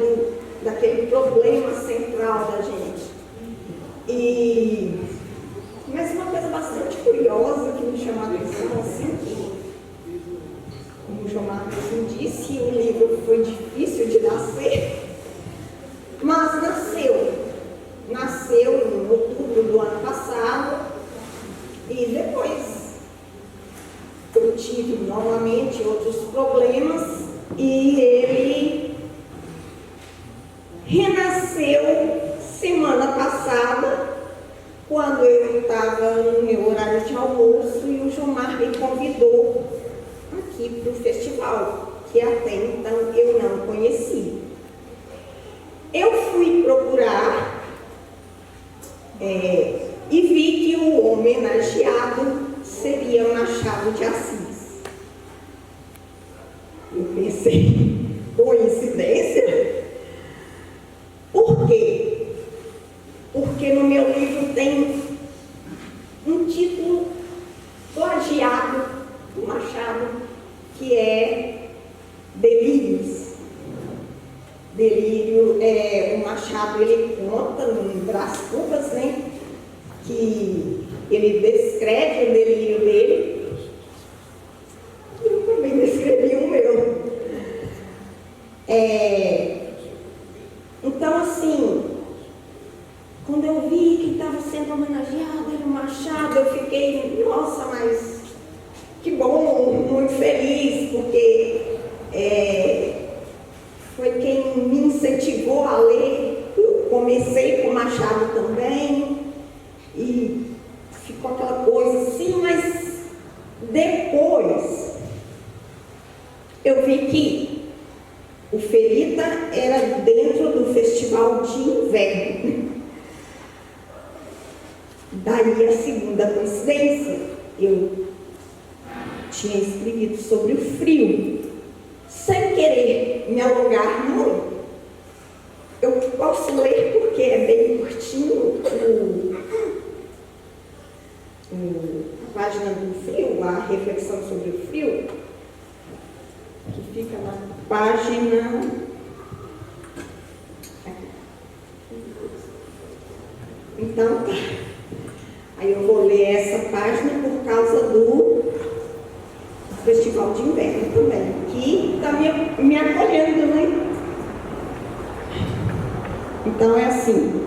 daquele problema central da gente. Mas uma coisa bastante curiosa que me chamou a atenção, assim, como o João Marcos disse, o livro foi difícil de nascer, mas nasceu em outubro do ano passado, e depois eu tive novamente outros problemas, e ele renasceu semana passada, quando eu estava no meu horário de almoço e o Gilmar me convidou aqui para o festival, que até então eu não conhecia. Eu fui procurar e vi que o homenageado seria Machado de Assis. Eu pensei, coincidência? Por quê? Porque no meu livro tem um título plagiado do Machado, que é Delírios. Delírio, o Machado, ele conta no Brás Cubas, né, que ele descreve o delírio dele. Eu também descrevi o meu. Então, assim, quando eu vi que estava sendo homenageado era o Machado, eu fiquei, nossa, mas que bom, muito feliz, porque foi quem me incentivou a ler. Eu comecei com o Machado também, e ficou aquela coisa assim, mas depois eu vi que o Ferida era dentro do Festival de Inverno. Daí a segunda coincidência, eu tinha escrito sobre o frio, sem querer me alongar muito. Eu posso ler porque é bem curtinho a página do frio, a reflexão sobre o frio, que fica na página. Então, aí eu vou ler essa página por causa do Festival de Inverno também, que está me acolhendo, né? Então é assim,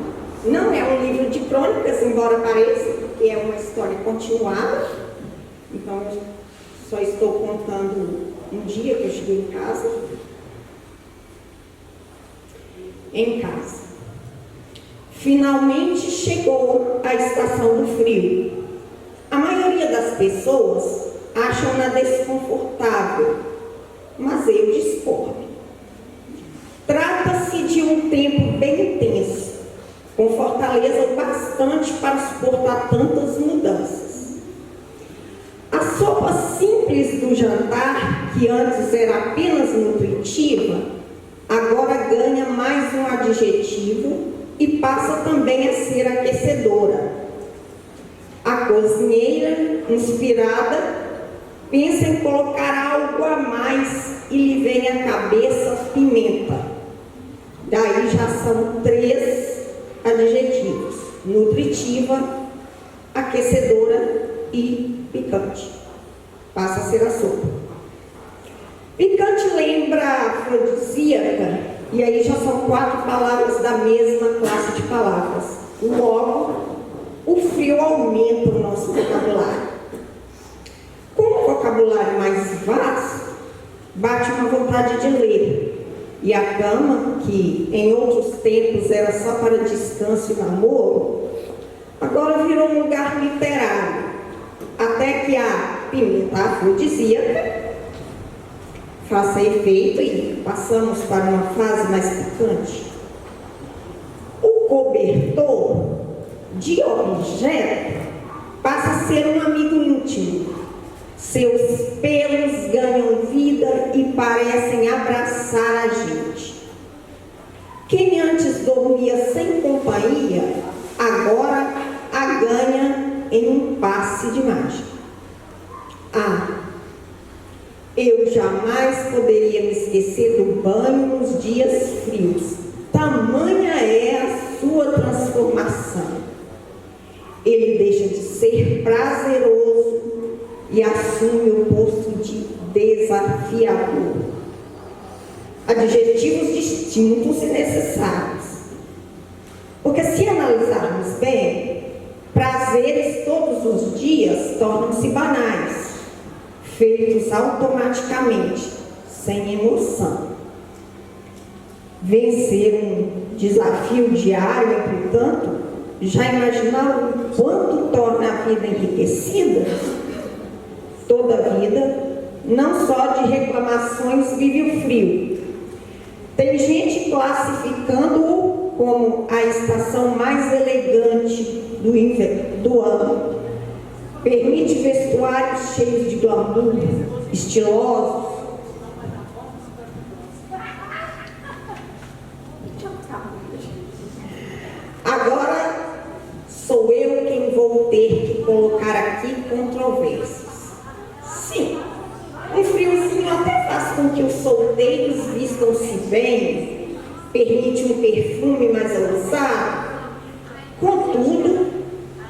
não é um livro de crônicas, embora pareça, porque é uma história continuada. Então eu só estou contando um dia que eu cheguei em casa. Finalmente chegou a estação do frio. A maioria das pessoas acham-na desconfortável, mas eu discordo. Trata-se de um tempo bem intenso, com fortaleza bastante para suportar tantas mudanças. A sopa simples do jantar, que antes era apenas nutritiva, agora ganha mais um adjetivo e passa também a ser aquecedora. A cozinheira, inspirada, pensa em colocar algo a mais e lhe vem à cabeça pimenta. Daí já são 3 adjetivos: nutritiva, aquecedora e picante. Passa a ser a sopa. Picante lembra afrodisíaca, e aí já são 4 palavras da mesma classe de palavras. Logo, o frio aumenta o nosso vocabulário. Com um vocabulário mais vasto, bate uma vontade de ler. E a cama, que em outros tempos era só para descanso e namoro, agora virou um lugar literário. Até que a pimenta afrodisíaca faça efeito e passamos para uma fase mais picante. O cobertor de objeto passa a ser um amigo íntimo. Seus pelos ganham vida e parecem abraçar a gente. Quem antes dormia sem companhia, agora a ganha em um passe de mágica. Eu jamais poderia me esquecer do banho nos dias frios. Tamanha é a sua transformação. Ele deixa de ser prazeroso e assume o posto de desafiador. Adjetivos distintos e necessários. Porque se analisarmos bem, prazeres todos os dias tornam-se banais, feitos automaticamente, sem emoção. Vencer um desafio diário, entretanto, já imaginaram o quanto torna a vida enriquecida? Toda a vida, não só de reclamações, vive o frio. Tem gente classificando-o como a estação mais elegante do ano. Permite vestuários cheios de glamour, estilosos. Agora sou eu quem vou ter que colocar aqui controvérsias. Sim, um friozinho até faz com que os solteiros vistam-se bem, permite um perfume mais ousado. Contudo,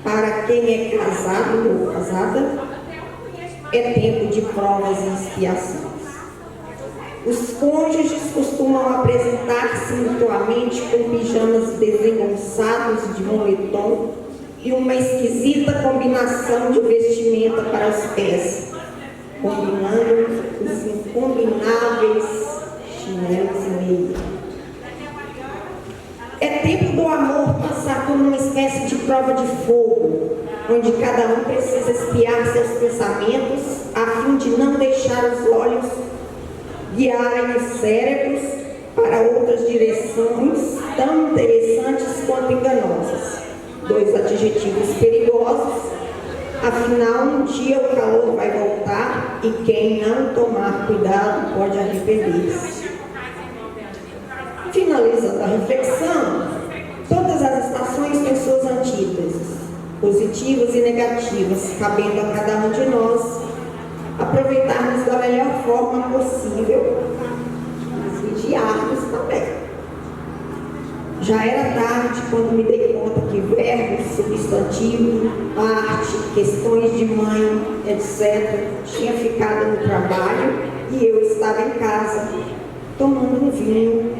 para quem é casado ou casada, é tempo de provas e expiações. Os cônjuges costumam apresentar-se mutuamente com pijamas desengonçados de moletom e uma esquisita combinação de vestimenta para os pés, combinando os incombináveis chinelos e meia. É tempo do amor passar por uma espécie de prova de fogo, onde cada um precisa espiar seus pensamentos a fim de não deixar os olhos guiarem os cérebros para outras direções tão interessantes quanto enganosas. 2 adjetivos perigosos, afinal um dia o calor vai voltar e quem não tomar cuidado pode arrepender-se. Finalizando a reflexão, todas as estações têm suas antíteses, positivas e negativas, cabendo a cada um de nós aproveitarmos da melhor forma possível, mas vigiarmos também. Já era tarde quando me dei conta que verbo, substantivo, parte, questões de mãe, etc., tinha ficado no trabalho e eu estava em casa, tomando um vinho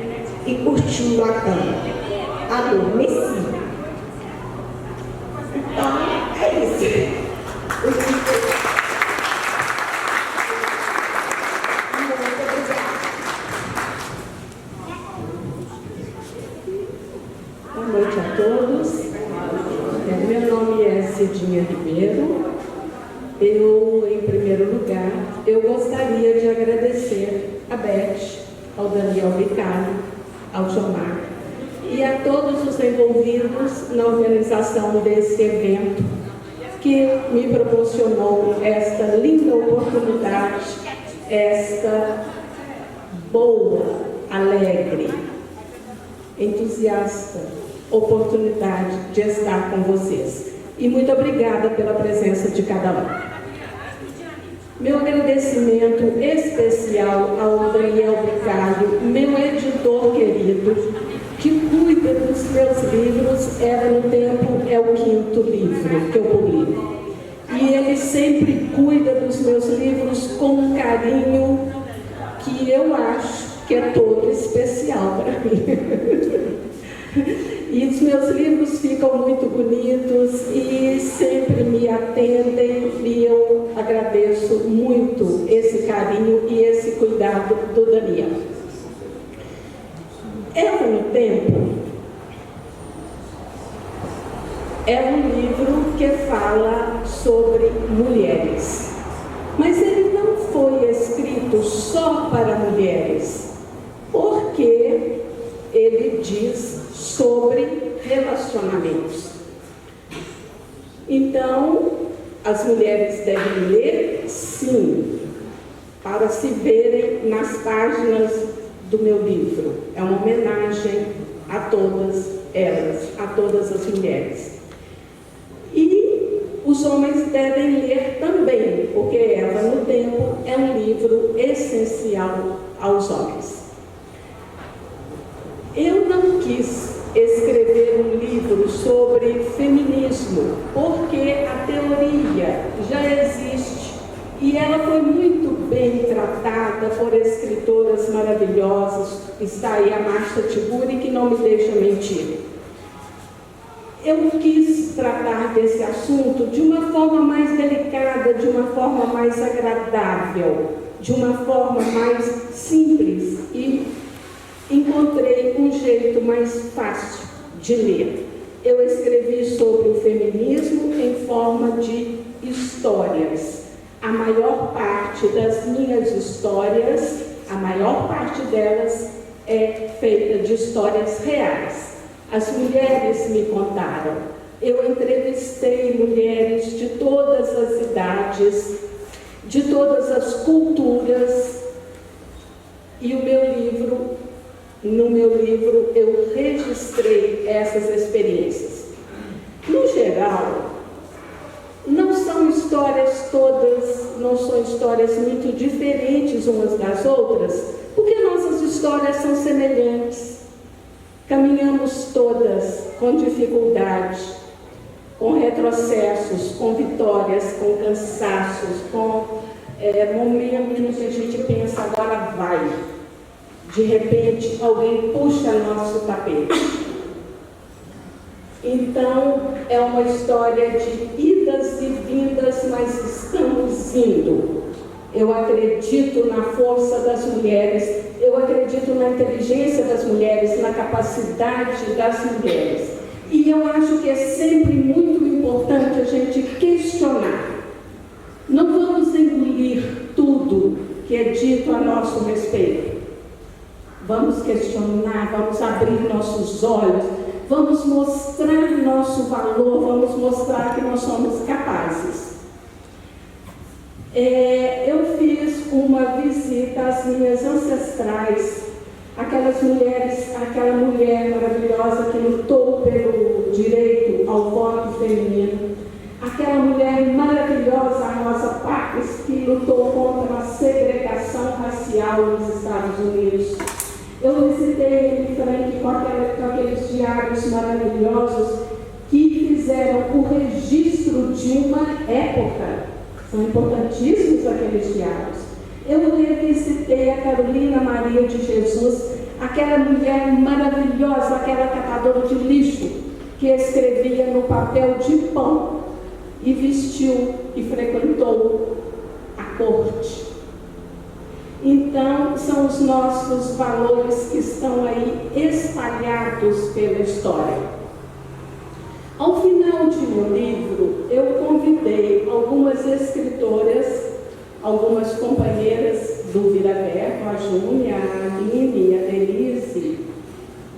e curtindo a cama. Adormeci. Então, é isso. Boa noite a todos. Meu nome é Cidinha Ribeiro. Em primeiro lugar, eu gostaria de agradecer a Beth, ao Daniel Vicário, ao Jomar e a todos os envolvidos na organização desse evento que me proporcionou esta linda oportunidade, esta boa, alegre, entusiasta oportunidade de estar com vocês. E muito obrigada pela presença de cada um. Meu agradecimento especial ao Daniel Vicário, meu editor querido, que cuida dos meus livros, no tempo é o 5º livro que eu publico. E ele sempre cuida dos meus livros com um carinho que eu acho que é todo especial para mim. E os meus livros ficam muito bonitos e sempre me atendem e eu agradeço muito esse carinho e esse cuidado do Daniel. No Tempo é um livro que fala sobre mulheres, mas ele não foi escrito só para mulheres, porque ele diz sobre relacionamentos. Então, as mulheres devem ler, sim, para se verem nas páginas do meu livro. É uma homenagem a todas elas, a todas as mulheres. E os homens devem ler também, porque Eva no Tempo é um livro essencial aos homens. Eu não quis escrever um livro sobre feminismo, porque a teoria já existe e ela foi muito bem tratada por escritoras maravilhosas. Está aí a Marta Tiburi, que não me deixa mentir. Eu quis tratar desse assunto de uma forma mais delicada, de uma forma mais agradável, de uma forma mais simples, e encontrei um jeito mais fácil de ler. Eu escrevi sobre o feminismo em forma de histórias. A maior parte das minhas histórias, a maior parte delas é feita de histórias reais. As mulheres me contaram. Eu entrevistei mulheres de todas as idades, de todas as culturas, e no meu livro eu registrei essas experiências. No geral, não são histórias todas, não são histórias muito diferentes umas das outras, porque nossas histórias são semelhantes. Caminhamos todas com dificuldades, com retrocessos, com vitórias, com cansaços, com momentos que a gente pensa, agora vai. De repente, alguém puxa nosso tapete. Então, é uma história de idas e vindas, mas estamos indo. Eu acredito na força das mulheres, eu acredito na inteligência das mulheres, na capacidade das mulheres. E eu acho que é sempre muito importante a gente questionar. Não vamos engolir tudo que é dito a nosso respeito. Vamos questionar, vamos abrir nossos olhos, vamos mostrar nosso valor, vamos mostrar que nós somos capazes. Eu fiz uma visita às minhas ancestrais, aquelas mulheres, aquela mulher maravilhosa que lutou pelo direito ao voto feminino, aquela mulher maravilhosa, a Rosa Parks, que lutou contra a segregação racial nos Estados Unidos. Eu visitei Anne Frank com aqueles diários maravilhosos que fizeram o registro de uma época. São importantíssimos aqueles diários. Eu revisitei a Carolina Maria de Jesus, aquela mulher maravilhosa, aquela catadora de lixo, que escrevia no papel de pão e vestiu e frequentou a corte. Então, são os nossos valores que estão aí espalhados pela história. Ao final de meu livro, eu convidei algumas escritoras, algumas companheiras do Viraberto, a Júnia, a Aline, a Denise,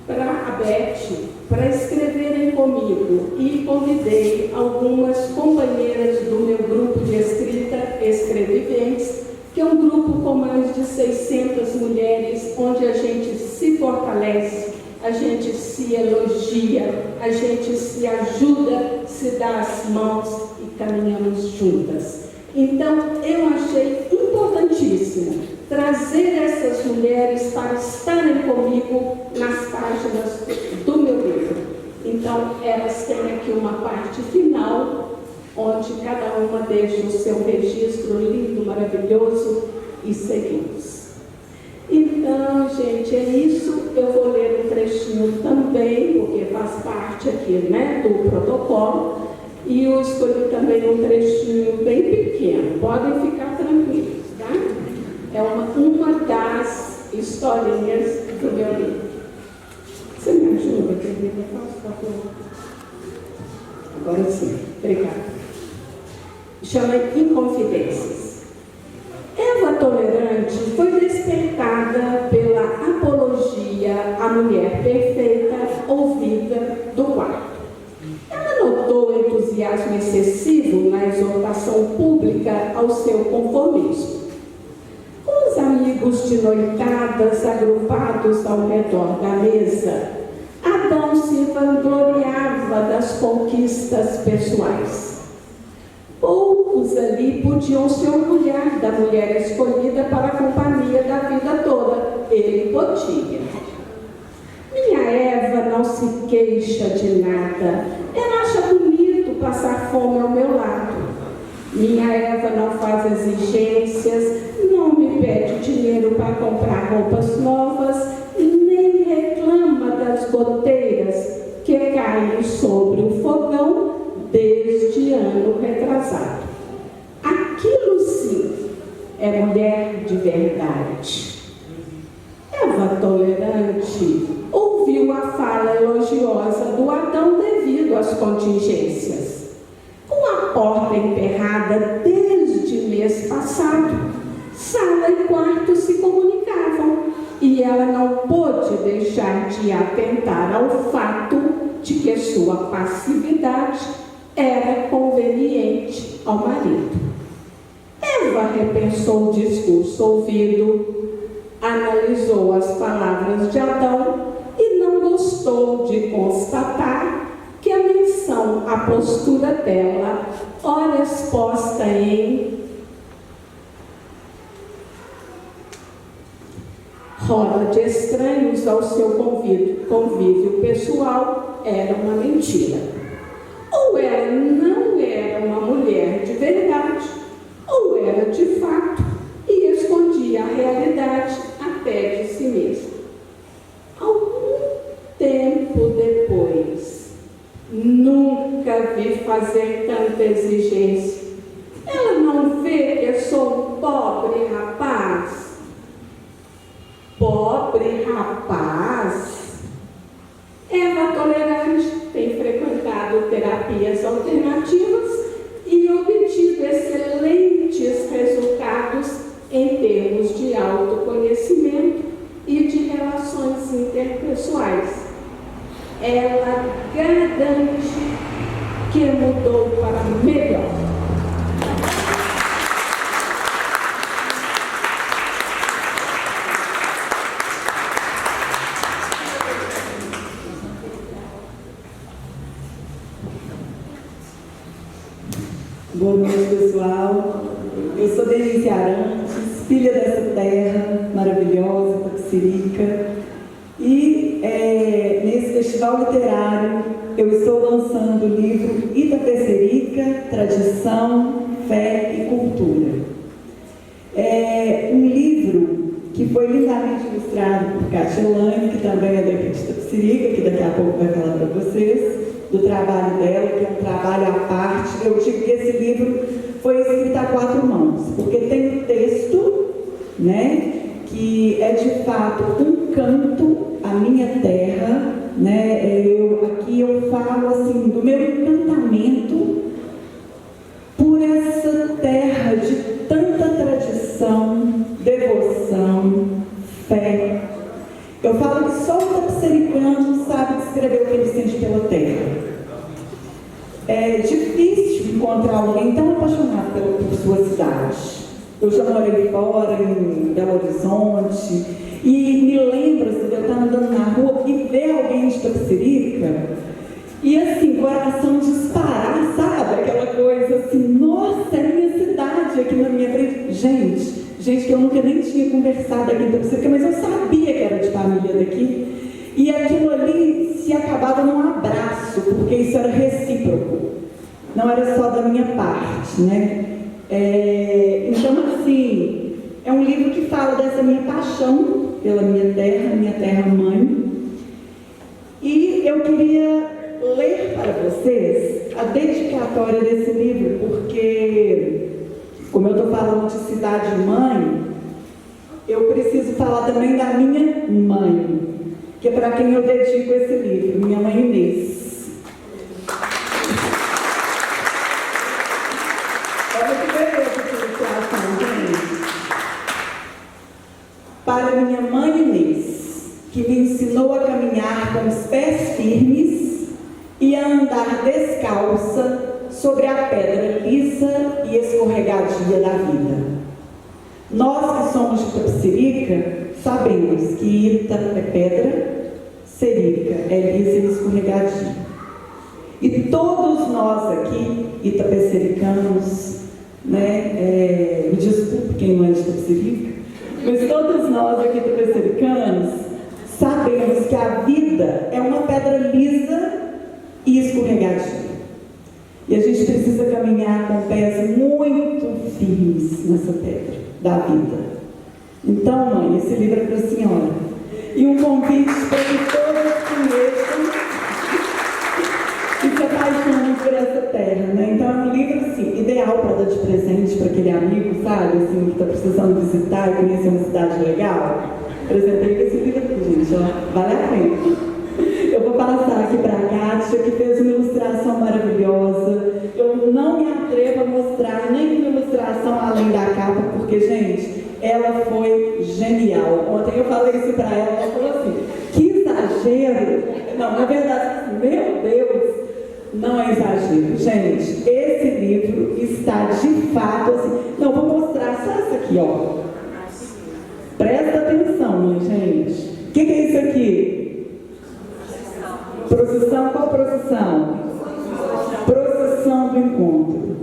a Beth, para escreverem comigo. E convidei algumas companheiras do meu grupo de escrita, Escreviventes, que é um grupo com mais de 600 mulheres, onde a gente se fortalece, a gente se elogia, a gente se ajuda, se dá as mãos e caminhamos juntas. Então, eu achei importantíssimo trazer essas mulheres para estarem comigo nas páginas do meu livro. Então, elas têm aqui uma parte final, onde cada uma deixa o seu registro lindo, maravilhoso, e seguimos. Então, gente, é isso. Eu vou ler um trechinho também, porque faz parte aqui, né, do protocolo, e eu escolhi também um trechinho bem pequeno. Podem ficar tranquilos, tá? É uma das historinhas do meu livro. Você me ajuda, querida? Por favor. Agora sim. Obrigada. Chama Inconfidências. Eva Tolerante foi despertada pela apologia à mulher perfeita ouvida do quarto. Ela notou entusiasmo entusiasmo excessivo na exortação pública ao seu conformismo. Com os amigos de noitadas agrupados ao redor da mesa, Adão se vangloriava das conquistas pessoais. Poucos ali podiam se orgulhar da mulher escolhida para a companhia da vida toda. Ele podia. Minha Eva não se queixa de nada. Ela acha bonito passar fome ao meu lado. Minha Eva não faz exigências, não me pede dinheiro para comprar roupas novas, nem reclama das goteiras que caem sobre o fogão desde ano retrasado. Aquilo sim é mulher de verdade. Eva tolerante ouviu a fala elogiosa do Adão devido às contingências. Com a porta emperrada desde mês passado, sala e quarto se comunicavam e ela não pôde deixar de atentar ao fato de que sua passividade era conveniente ao marido. Eva repensou o discurso ouvido, analisou as palavras de Adão e não gostou de constatar que a menção à postura dela, ora exposta em roda de estranhos ao seu convívio pessoal, era uma mentira. Ou ela não era uma mulher de verdade, ou era de fato e escondia a realidade até de si mesma. Algum tempo depois, nunca vi fazer tanta exigência. Ela não vê que eu sou um pobre rapaz? Pobre rapaz? Eva tolerante tem frequentado terapias alternativas e obtido excelentes resultados em termos de autoconhecimento e de relações interpessoais. Ela garante que mudou para melhor. Boa noite, pessoal. Eu sou Denise Arantes, filha dessa terra maravilhosa, Itapecerica. E nesse festival literário eu estou lançando o livro Itapecerica, Tradição, Fé e Cultura. É um livro que foi lindamente ilustrado por Kátia Lane, que também é daqui de Itapecerica, que daqui a pouco vai falar para vocês do trabalho dela, que é um trabalho à parte. Eu digo que esse livro foi escrito a 4 mãos, porque tem um texto, né, que é de fato um canto à minha terra, né? Aqui eu falo assim do meu encantamento por essa terra de tanta tradição, devoção, fé. Eu falo que só o tapicericano sabe descrever o que ele sente pela terra. É difícil encontrar alguém tão apaixonado por sua cidade. Eu já morei fora, em Belo Horizonte, e me lembro assim, de eu estar andando na rua e ver alguém de Itapecerica, e assim, coração disparar, sabe? Aquela coisa assim, nossa, é minha cidade aqui na minha frente. Gente que eu nunca nem tinha conversado aqui em Itapecerica, mas eu sabia que era de família daqui. E aquilo ali se acabava num abraço, porque isso era recíproco. Não era só da minha parte, né? Então, assim, é um livro que fala dessa minha paixão pela minha terra mãe. E eu queria ler para vocês a dedicatória desse livro, porque, como eu estou falando de cidade mãe, eu preciso falar também da minha mãe, que é para quem eu dedico esse livro, minha mãe Inês. Olha que beleza essa situação, gente. Para minha mãe Inês, que me ensinou a caminhar com os pés firmes e a andar descalça sobre a pedra lisa e escorregadia da vida. Nós que somos de Itapecerica sabemos que Ita é pedra, Serica é lisa e escorregadia. E todos nós aqui, itapecericanos, né, me desculpe quem não é de Itapecerica, mas todos nós aqui itapecericanos sabemos que a vida é uma pedra lisa e escorregadia. E a gente precisa caminhar com pés muito firmes nessa pedra da vida. Então, mãe, esse livro é para a senhora. E um convite para que todos conheçam e se apaixonem por essa terra, né? Então é um livro, assim, ideal para dar de presente para aquele amigo, sabe? Assim, que está precisando visitar e conhecer uma cidade legal. Apresentei com esse livro aqui, gente, ó. Vale a pena. Eu vou passar aqui para a Kátia, que fez uma ilustração maravilhosa. Eu não me atrevo a mostrar nenhuma ilustração além da capa, porque, gente, ela foi genial. Ontem eu falei isso para ela, ela falou assim, que exagero. Não, na verdade, meu Deus, não é exagero. Gente, esse livro está de fato assim. Não, vou mostrar só essa aqui, ó. Presta atenção, minha gente. O que é isso aqui? Procissão, qual procissão? Procissão do encontro.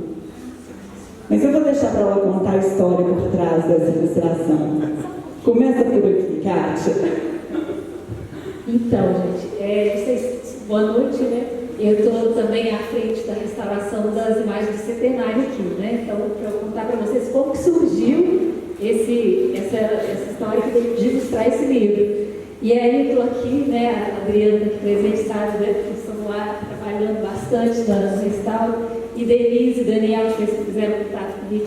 Mas eu vou deixar para ela contar a história por trás dessa ilustração. Começa por aqui, Kátia. Então, gente, vocês, boa noite, né? Eu estou também à frente da restauração das imagens do centenário aqui, né? Então, para eu contar para vocês como que surgiu essa história de ilustrar esse livro. E aí eu estou aqui, né, a Adriana aqui presente, sabe, né, que estão lá trabalhando bastante no restauro, e Denise e Daniel, que fizeram contato comigo,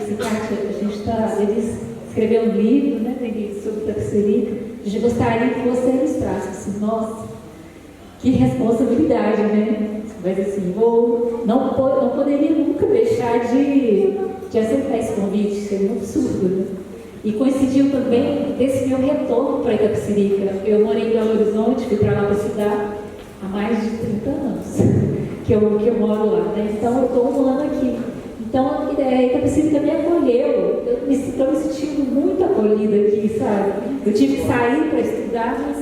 eles escreveram um livro, né, Denise, sobre Itapecerica. A gente gostaria que você ilustrasse, assim, nossa, que responsabilidade, né? Mas assim, não poderia nunca deixar de aceitar esse convite, seria um absurdo, né? E coincidiu também desse meu retorno para Itapecerica. Eu morei em Belo Horizonte, fui para lá para estudar há mais de 30 anos que eu moro lá, né? Então eu estou um ano aqui. Então Itapecerica me acolheu, eu me sentindo muito acolhida aqui, sabe? Eu tive que sair para estudar, mas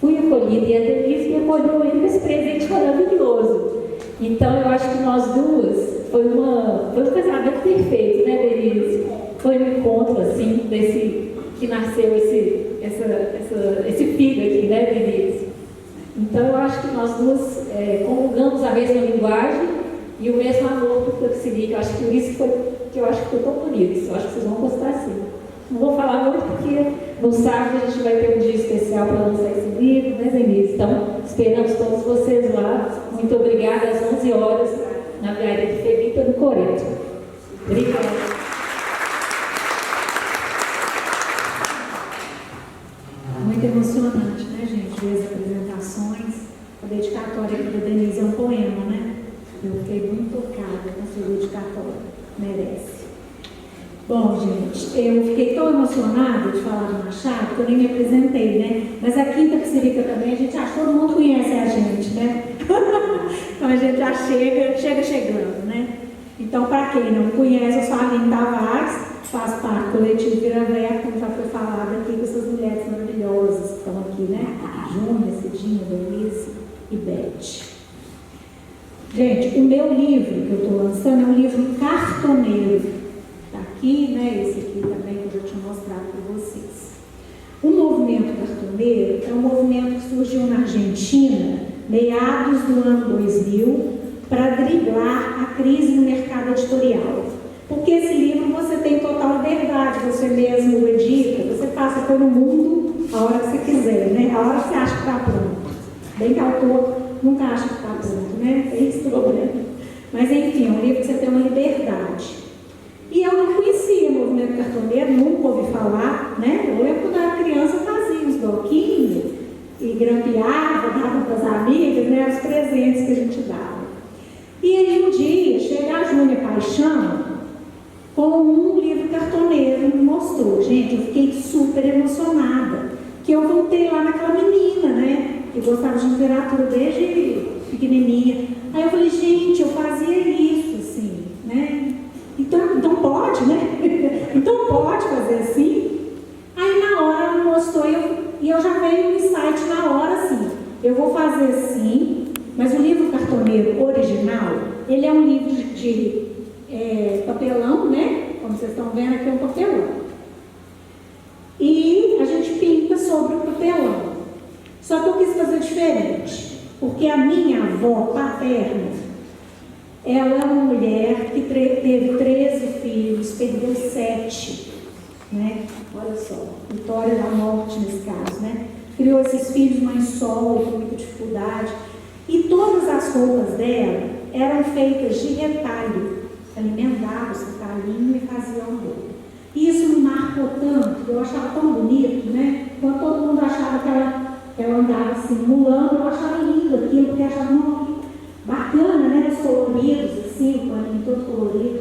fui acolhida e a Denise me acolheu aí com esse presente maravilhoso. Então eu acho que nós duas foi um casamento perfeito, né, Denise? Foi um encontro, assim, que nasceu esse filho aqui, né, Denise? Então, eu acho que nós duas comungamos a mesma linguagem e o mesmo amor por Itapecerica. Eu acho que por isso que eu acho que foi tão bonito. Isso, eu acho que vocês vão gostar, sim. Não vou falar muito porque no sábado a gente vai ter um dia especial para lançar esse livro, né, Denise? Então, esperamos todos vocês lá. Muito obrigada, às 11 horas, na Viaria de Felipe, no Coreto. Obrigada. Muito emocionante, né, gente, ver as apresentações. A dedicatória aqui da Denise é um poema, né? Eu fiquei muito tocada com a sua dedicatória. Merece. Bom, gente, eu fiquei tão emocionada de falar do Machado que eu nem me apresentei, né? Mas aqui em Itapecerica também, a gente acha que todo mundo conhece a gente, né? Então a gente já chega chegando, né? Então, para quem não conhece, eu sou a Aline Tavares, faço parte do coletivo Vira Verbo, como já foi falado aqui, com essas mulheres maravilhosas que estão aqui, né? Júnia, Cidinha, Denise e Beth. Gente, o meu livro que eu estou lançando é um livro cartoneiro. Está aqui, né? Esse aqui também que eu já tinha mostrado para vocês. O movimento cartoneiro é um movimento que surgiu na Argentina, meados do ano 2000, para driblar a crise no mercado editorial. Porque esse livro você tem total liberdade, você mesmo o edita, você passa pelo mundo a hora que você quiser, né? A hora que você acha que está pronto. Bem que o autor nunca acha que está pronto, né? Tem esse problema. Mas enfim, é um livro que você tem uma liberdade. E eu não conhecia o movimento cartoneiro, nunca ouvi falar, né? Eu lembro quando eu era criança, fazia uns bloquinhos e grampeava, dava para as amigas, né? Os presentes que a gente dava. E aí um dia chega a Júnia Paixão com um livro cartoneiro e me mostrou. Gente, eu fiquei super emocionada, que eu voltei lá naquela menina, né, que gostava de literatura desde pequenininha. Aí eu falei, gente, eu fazia isso, livro de papelão, né? Como vocês estão vendo aqui, é um papelão. E a gente pinta sobre o papelão. Só que eu quis fazer diferente, porque a minha avó paterna, ela é uma mulher que teve 13 filhos, perdeu 7, né? Olha só, vitória da morte nesse caso, né? Criou esses filhos mãe solo, com muita dificuldade. E todas as roupas dela eram feitas de retalho. Alimentava esse retalhinho e fazia um bolo. E isso me marcou tanto, eu achava tão bonito, né? Quando todo mundo achava que ela andava assim, mulando, eu achava lindo aquilo, porque eu achava bacana, né? Os coloridos, assim, o paninho todo colorido.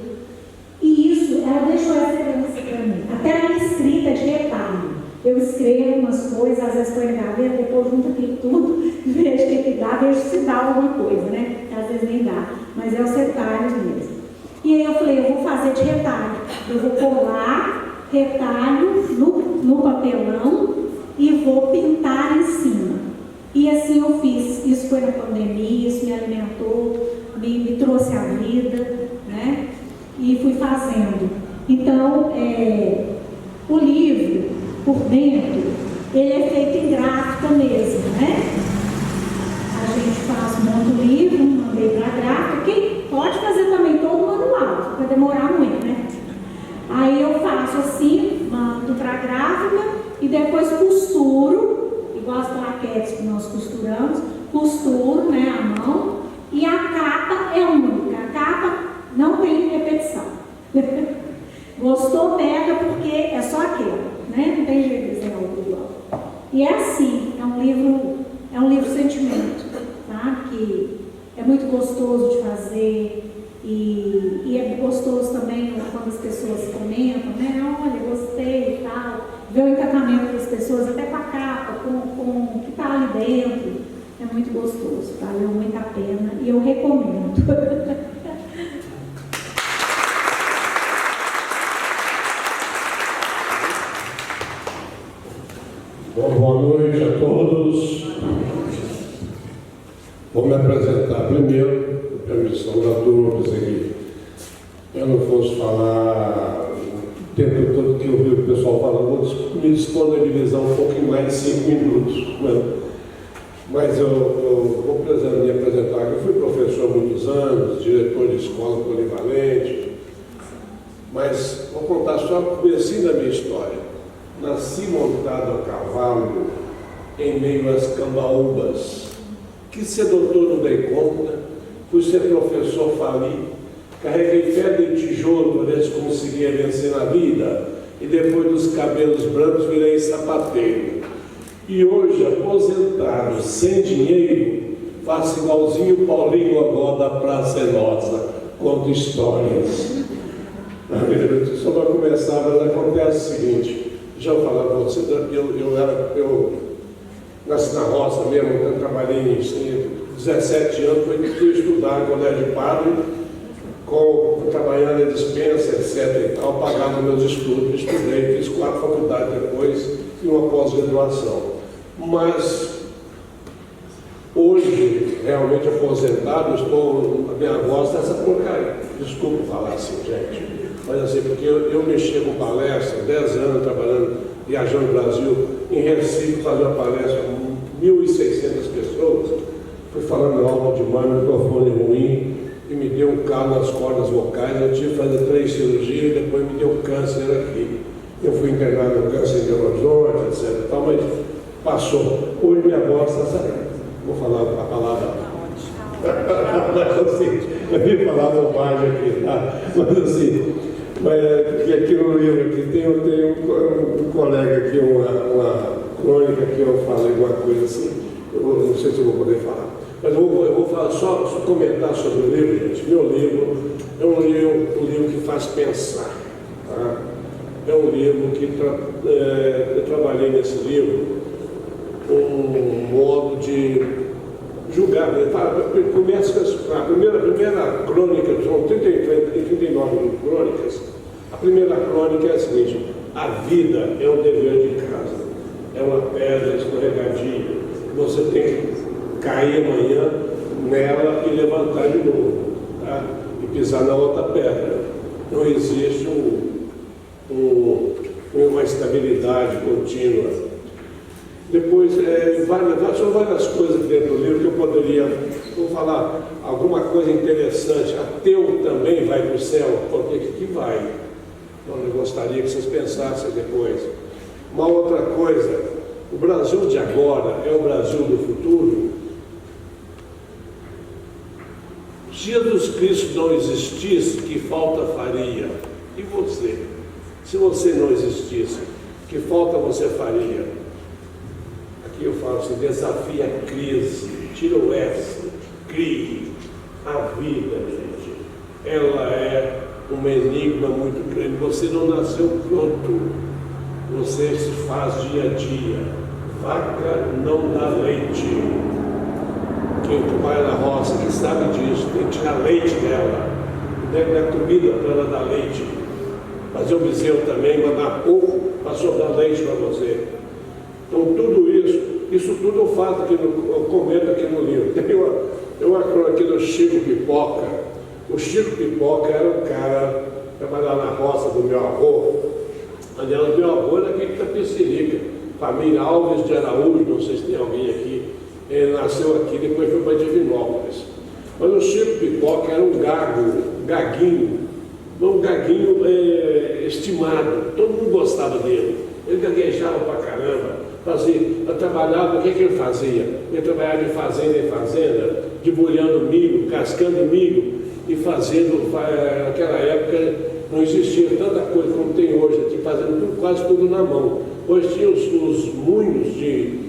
E isso, ela deixou essa herança para mim. Até a minha escrita de retalho. Eu escrevo umas coisas, às vezes põe na gaveta, depois junto aquilo tudo, vejo o que dá, vejo se dá alguma coisa, né? Às vezes nem dá, mas é os retalhos mesmo. E aí eu falei, eu vou fazer de retalho. Eu vou colar retalho no papelão e vou pintar em cima. E assim eu fiz. Isso foi na pandemia, isso me alimentou, me trouxe a vida, né? E fui fazendo. Então, o livro, por dentro, ele é feito em gráfica mesmo, né? A gente faz um livro, mandei para a gráfica, que pode fazer também todo o manual, vai demorar muito, né? Aí eu faço assim, mando para a gráfica e depois costuro, igual as plaquetes que nós costuramos, costuro, né, a mão, e a capa é única, a capa não tem repetição. Gostou, pega, porque é só aquela, né? Não tem jeito de desenhar outro igual. E é assim, é um livro sentimento, tá? Que é muito gostoso de fazer e é gostoso também quando as pessoas comentam, né? Olha, gostei e tal. Ver o encantamento das pessoas, até com a capa, com o que está ali dentro. É muito gostoso, valeu muito a pena e eu recomendo. Boa noite a todos. Vou me apresentar primeiro, com permissão da turma, que eu não fosse falar o tempo todo que eu vi o pessoal falando, vou me disponibilizar um pouquinho mais de 5 minutos. Mas eu vou me apresentar. Eu fui professor há muitos anos, diretor de escola polivalente, mas vou contar só o comecinho da minha história. Nasci montado a cavalo em meio às cambaúbas. Quis ser doutor, não dei conta. Fui ser professor, fali. Carreguei pedra e tijolo para ver se conseguia vencer na vida. E depois dos cabelos brancos virei sapateiro. E hoje, aposentado, sem dinheiro, faço igualzinho o Paulinho Gogó da Praça é Nossa. Conto histórias. Só para começar, mas acontece o seguinte. Já vou falar para você, eu nasci na roça mesmo, eu trabalhei em 17 anos, fui estudar em colégio de padre, trabalhando em dispensa, etc. e tal, pagando meus estudos, estudei, fiz 4 faculdades depois e uma pós-graduação. Mas hoje, realmente aposentado, a minha voz está essa porcaria. Desculpa falar assim, gente. Mas assim, porque eu mexi com palestra, 10 anos trabalhando, viajando no Brasil, em Recife, fazer uma palestra com 1.600 pessoas, fui falando alto demais, microfone ruim, e me deu um calo nas cordas vocais, eu tive que fazer 3 cirurgias, e depois me deu câncer aqui. Eu fui internado no câncer de horizonte, etc. Tal, mas passou. Hoje minha voz está saindo. Vou falar a palavra. Mas assim, eu ia falar bobagem aqui, tá? Mas assim, porque aqui no livro aqui tem um colega aqui, uma crônica que eu falei alguma coisa assim, eu não sei se eu vou poder falar. Mas eu vou falar, só comentar sobre o livro, gente. Meu livro é um livro que faz pensar. Tá? É um livro que eu trabalhei nesse livro um modo de julgar. Começa a primeira crônica, são 39 crônicas. A primeira crônica é a seguinte: a vida é um dever de casa, é uma pedra escorregadia. Você tem que cair amanhã nela e levantar de novo. Tá? e pisar na outra pedra. Não existe uma estabilidade contínua. Depois, são várias coisas dentro do livro que eu poderia, vou falar alguma coisa interessante. Ateu também vai para o céu, porque que vai? Então, eu gostaria que vocês pensassem depois. Uma outra coisa, o Brasil de agora é o Brasil do futuro? Se Jesus Cristo não existisse, que falta faria? E você? Se você não existisse, que falta você faria? Aqui eu falo assim, desafia a crise, tira o S, crie a vida, gente. Ela é um enigma muito grande. Você não nasceu pronto, você se faz dia a dia. Vaca não dá leite. Quem trabalha na roça, que sabe disso, tem que tirar leite dela. Não é comida para ela dar leite. Fazer o bezerro também, mandar pouco para sobrar leite para você. Então tudo isso tudo eu faço aqui, eu comento aqui no livro. Tem uma crônica aqui do Chico Pipoca. O Chico Pipoca era um cara que trabalhava na roça do meu avô. Aliás, meu avô era aqui de Itapecerica, família Alves de Araújo, não sei se tem alguém aqui. Ele nasceu aqui, depois foi para Divinópolis. Mas o Chico Pipoca era um gaguinho estimado, todo mundo gostava dele. Ele gaguejava pra caramba, trabalhava, o que ele fazia? Ele trabalhava de fazenda em fazenda, debulhando milho, cascando milho e fazendo, naquela época não existia tanta coisa como tem hoje, aqui fazendo quase tudo na mão. Hoje tinha os moinhos de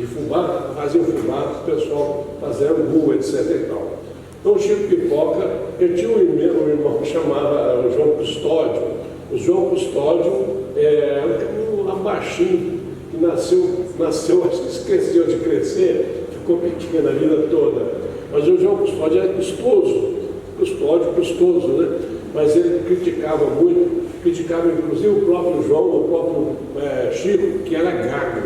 fubá, faziam fubá, o pessoal fazia angu, etc e tal. Então o Chico Pipoca, ele tinha um irmão que chamava João Custódio. O João Custódio era um baixinho que nasceu, acho que esqueceu de crescer, ficou pequeno a vida toda. Mas o João Custódio era custoso, né? Mas ele criticava muito, inclusive o próprio João, o próprio Chico, que era gago.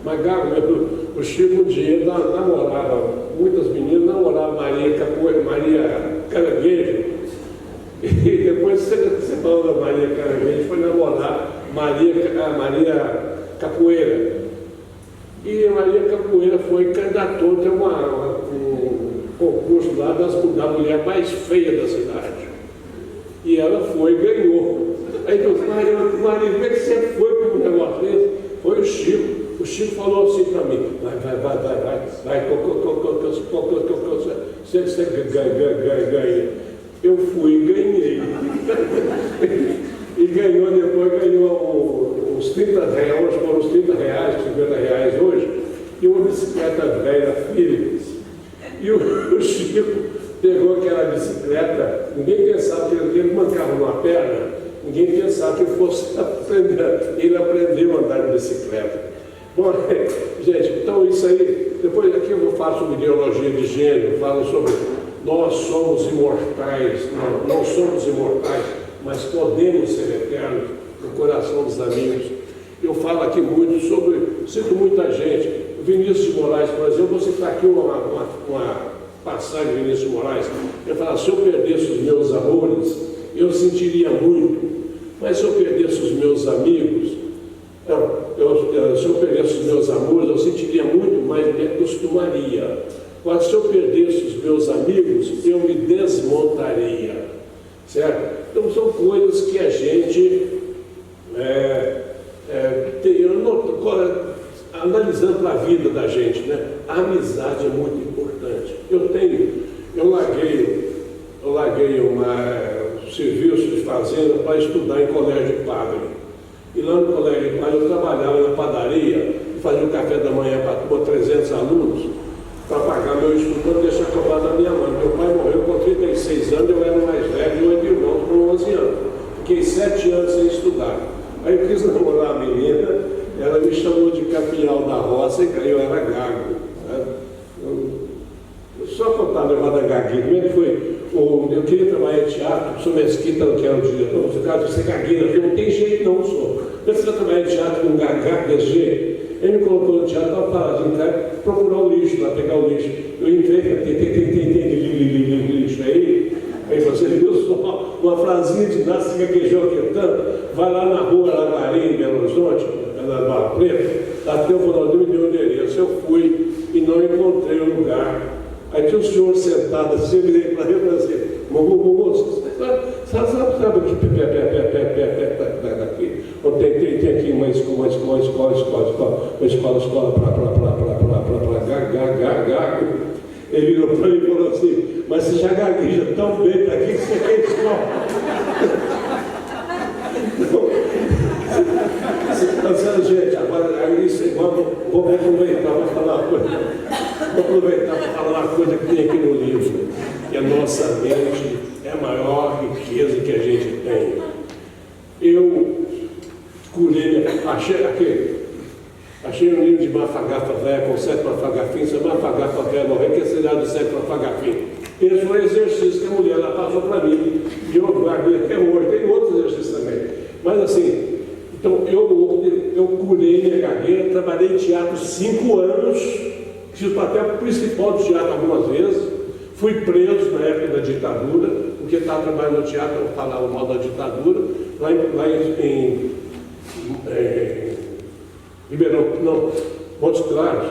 Mas gago mesmo, o Chico um dia namorava, muitas meninas namoravam Maria Caranguejo. E depois você falou da Maria Caranguejo, foi namorar Maria Capoeira. E a Maria Capoeira foi candidatou a um concurso lá da mulher mais feia da cidade. E ela foi e ganhou. Aí eu falei, Maria, como é que você foi para um negócio desse? Foi o Chico. O Chico falou assim para mim, vai, você ganha. Eu fui e ganhei. E ganhou uns 30 reais, hoje foram uns 30 reais, 50 reais hoje, e uma bicicleta velha Philips. E o Chico pegou aquela bicicleta, ninguém pensava que ele mancava uma perna, ninguém pensava que fosse aprender. Ele aprendeu a andar de bicicleta. Bom, gente, então isso aí, depois aqui eu falo sobre ideologia de gênero, falo sobre nós somos imortais, não somos imortais, mas podemos ser eternos no coração dos amigos. Eu falo aqui muito sobre, cito muita gente, Vinícius de Moraes, por exemplo, vou citar aqui uma passagem de Vinícius de Moraes, ele fala, se eu perdesse os meus amores, eu sentiria muito, mas se eu perdesse os meus amigos, se eu perdesse os meus amores, eu sentiria muito, mas me acostumaria. Mas se eu perdesse os meus amigos, eu me desmontaria. Certo? Então são coisas que a gente analisando a vida da gente, né? A amizade é muito importante. Eu larguei um serviço de fazenda para estudar em colégio de padre. E lá no colégio de padre eu trabalhava na padaria, fazia o café da manhã para 300 alunos, para pagar meu estudo, para deixar acabar da minha mãe. Meu pai morreu com 36 anos, eu era o mais velho de 8 irmãos com 11 anos. Fiquei 7 anos sem estudar. Aí eu quis namorar a menina, ela me chamou de capial da roça e eu era gago. Né? Só contar o negócio da gaguinha, como é que foi? Eu queria trabalhar em teatro, o professor Mesquita, que era o diretor, o cara disse, gagueira, eu não tem jeito não, senhor. Eu precisa trabalhar em teatro com um gaguejo. Ele me colocou no teatro para parar, procurar o lixo, lá pegar o lixo. Eu entrei, tem lixo aí, Aí você viu só uma frasinha de nada, se gaguejou aqui tanto, vai lá na rua Lagarim, em Belo Horizonte, na Barra Preta, até o Ronaldinho me deu o endereço. Eu fui e não encontrei o lugar. Aí tinha um senhor sentado assim, eu virei para ele e falei assim, moço, sabe aqui, daqui? Tem aqui uma escola para gago. Ele virou para mim e falou assim, mas você já gagueja tão bem, para que você quer escola? Gente, agora vou aproveitar para falar uma coisa. Vou aproveitar para falar uma coisa que tem aqui no livro, que a nossa mente é a maior riqueza que a gente tem. Eu curei, achei um livro de Mafagafa velha, com 7 mafagafins, se a Mafagafa velha morrer, que é seriado do 7 mafagafins. Esse foi um exercício que a mulher lá passou para mim, e eu guardei até hoje, tem outros exercícios também. Mas assim, então eu curei minha gagueira, trabalhei em teatro 5 anos, fiz o papel principal do teatro algumas vezes, fui preso na época da ditadura, porque estava trabalhando no teatro, eu falava mal da ditadura, lá em Ribeirão, não, Montes Claros.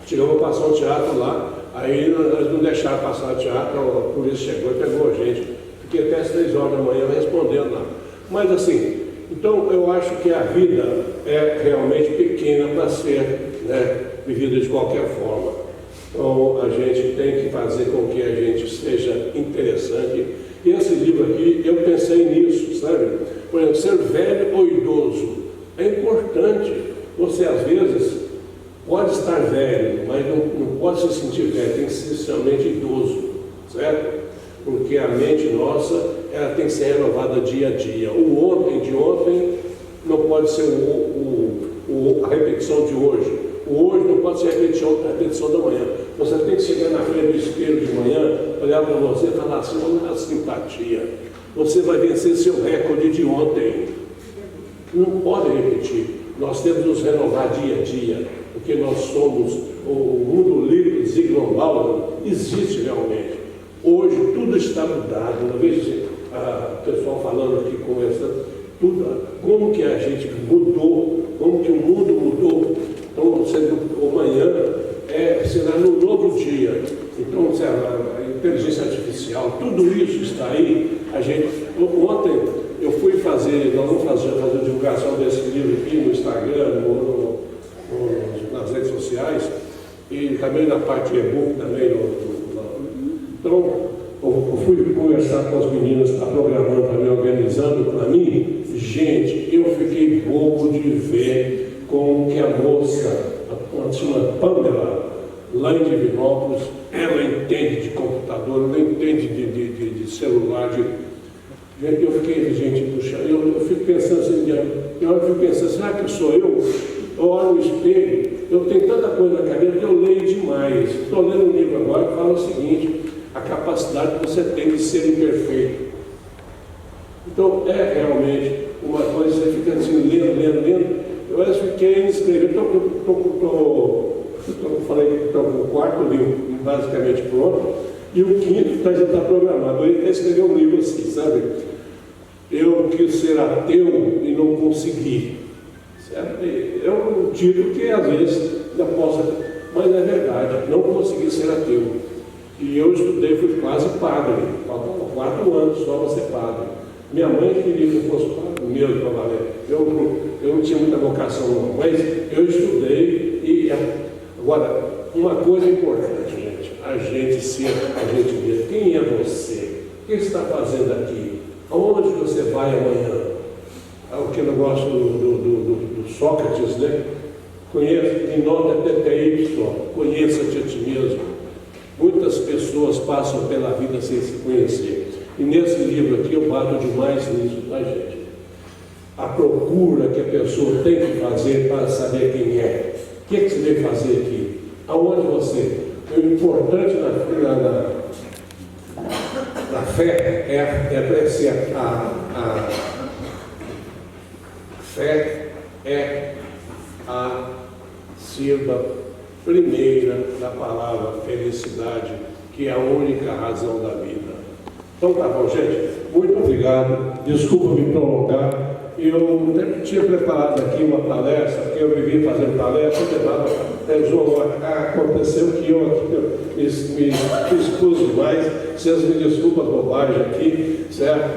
Chegamos a passar o teatro lá, aí nós não deixaram passar o teatro, a polícia chegou e pegou a gente. Fiquei até às 3 horas da manhã respondendo lá. Mas assim, então eu acho que a vida é realmente pequena para ser, né, vivida de qualquer forma. Então a gente tem que fazer com que a gente seja interessante. E esse livro aqui, eu pensei nisso, sabe? Por exemplo, ser velho ou idoso é importante. Você às vezes pode estar velho, mas não pode se sentir velho, tem que ser somente idoso, certo? Porque a mente nossa, ela tem que ser renovada dia a dia. O ontem de ontem não pode ser a repetição de hoje. O hoje não pode ser a repetição da manhã. Você tem que chegar na frente do espelho de manhã, olhar para você e falar assim, olha a simpatia. Você vai vencer seu recorde de ontem. Não pode repetir. Nós temos que nos renovar dia a dia, porque nós somos o mundo livre de Zygmunt Bauman, existe realmente. Hoje tudo está mudado. Eu vejo o pessoal falando aqui, conversando, tudo, como que a gente mudou, como que o mundo mudou. Então, amanhã será no novo dia. Então, a inteligência artificial, tudo isso está aí. Ontem eu fui fazer, nós vamos fazer a divulgação desse livro aqui no Instagram, nas redes sociais, e também na parte e-book também. Então, eu fui conversar com as meninas que estão programando para mim, organizando para mim. Gente, eu fiquei bobo de ver como que a moça, a senhora Pamela, lá em Divinópolis, ela entende de computador, ela entende de celular, eu fiquei, gente, puxa, eu fico pensando assim, será que sou eu? Eu olho no espelho, eu tenho tanta coisa na cabeça que eu leio demais. Estou lendo um livro agora que fala o seguinte, a capacidade que você tem de ser imperfeito. Então, é realmente uma coisa, você fica assim, lendo. Eu fiquei escrevendo, falei que estou com o 4º livro basicamente pronto, e o 5º já está programado. Eu ia escrever um livro assim, sabe? Eu quis ser ateu e não consegui. Certo? É um título que às vezes ainda possa, mas é verdade, não consegui ser ateu. E eu estudei, fui quase padre, faltavam 4 anos só para ser padre. Minha mãe queria que eu fosse padre mesmo para valer. Eu não tinha muita vocação não, mas eu estudei e agora, uma coisa importante, gente, a gente mesmo. Quem é você? O que você está fazendo aqui? Aonde você vai amanhã? É o que eu gosto do Sócrates, né? Conheça, em nota TTY, conheça-te a ti mesmo. Muitas pessoas passam pela vida sem se conhecer. E nesse livro aqui eu bato demais nisso, tá, gente? A procura que a pessoa tem que fazer para saber quem é. O que você veio fazer aqui? Aonde você? O importante na fé é ser a fé é a sílaba primeira da palavra felicidade, que é a única razão da vida. Então tá bom, gente. Muito obrigado. Desculpa me prolongar. Eu tinha preparado aqui uma palestra, porque eu vivi fazendo palestra, aconteceu que eu aqui me expus demais, vocês me desculpem a bobagem aqui, certo?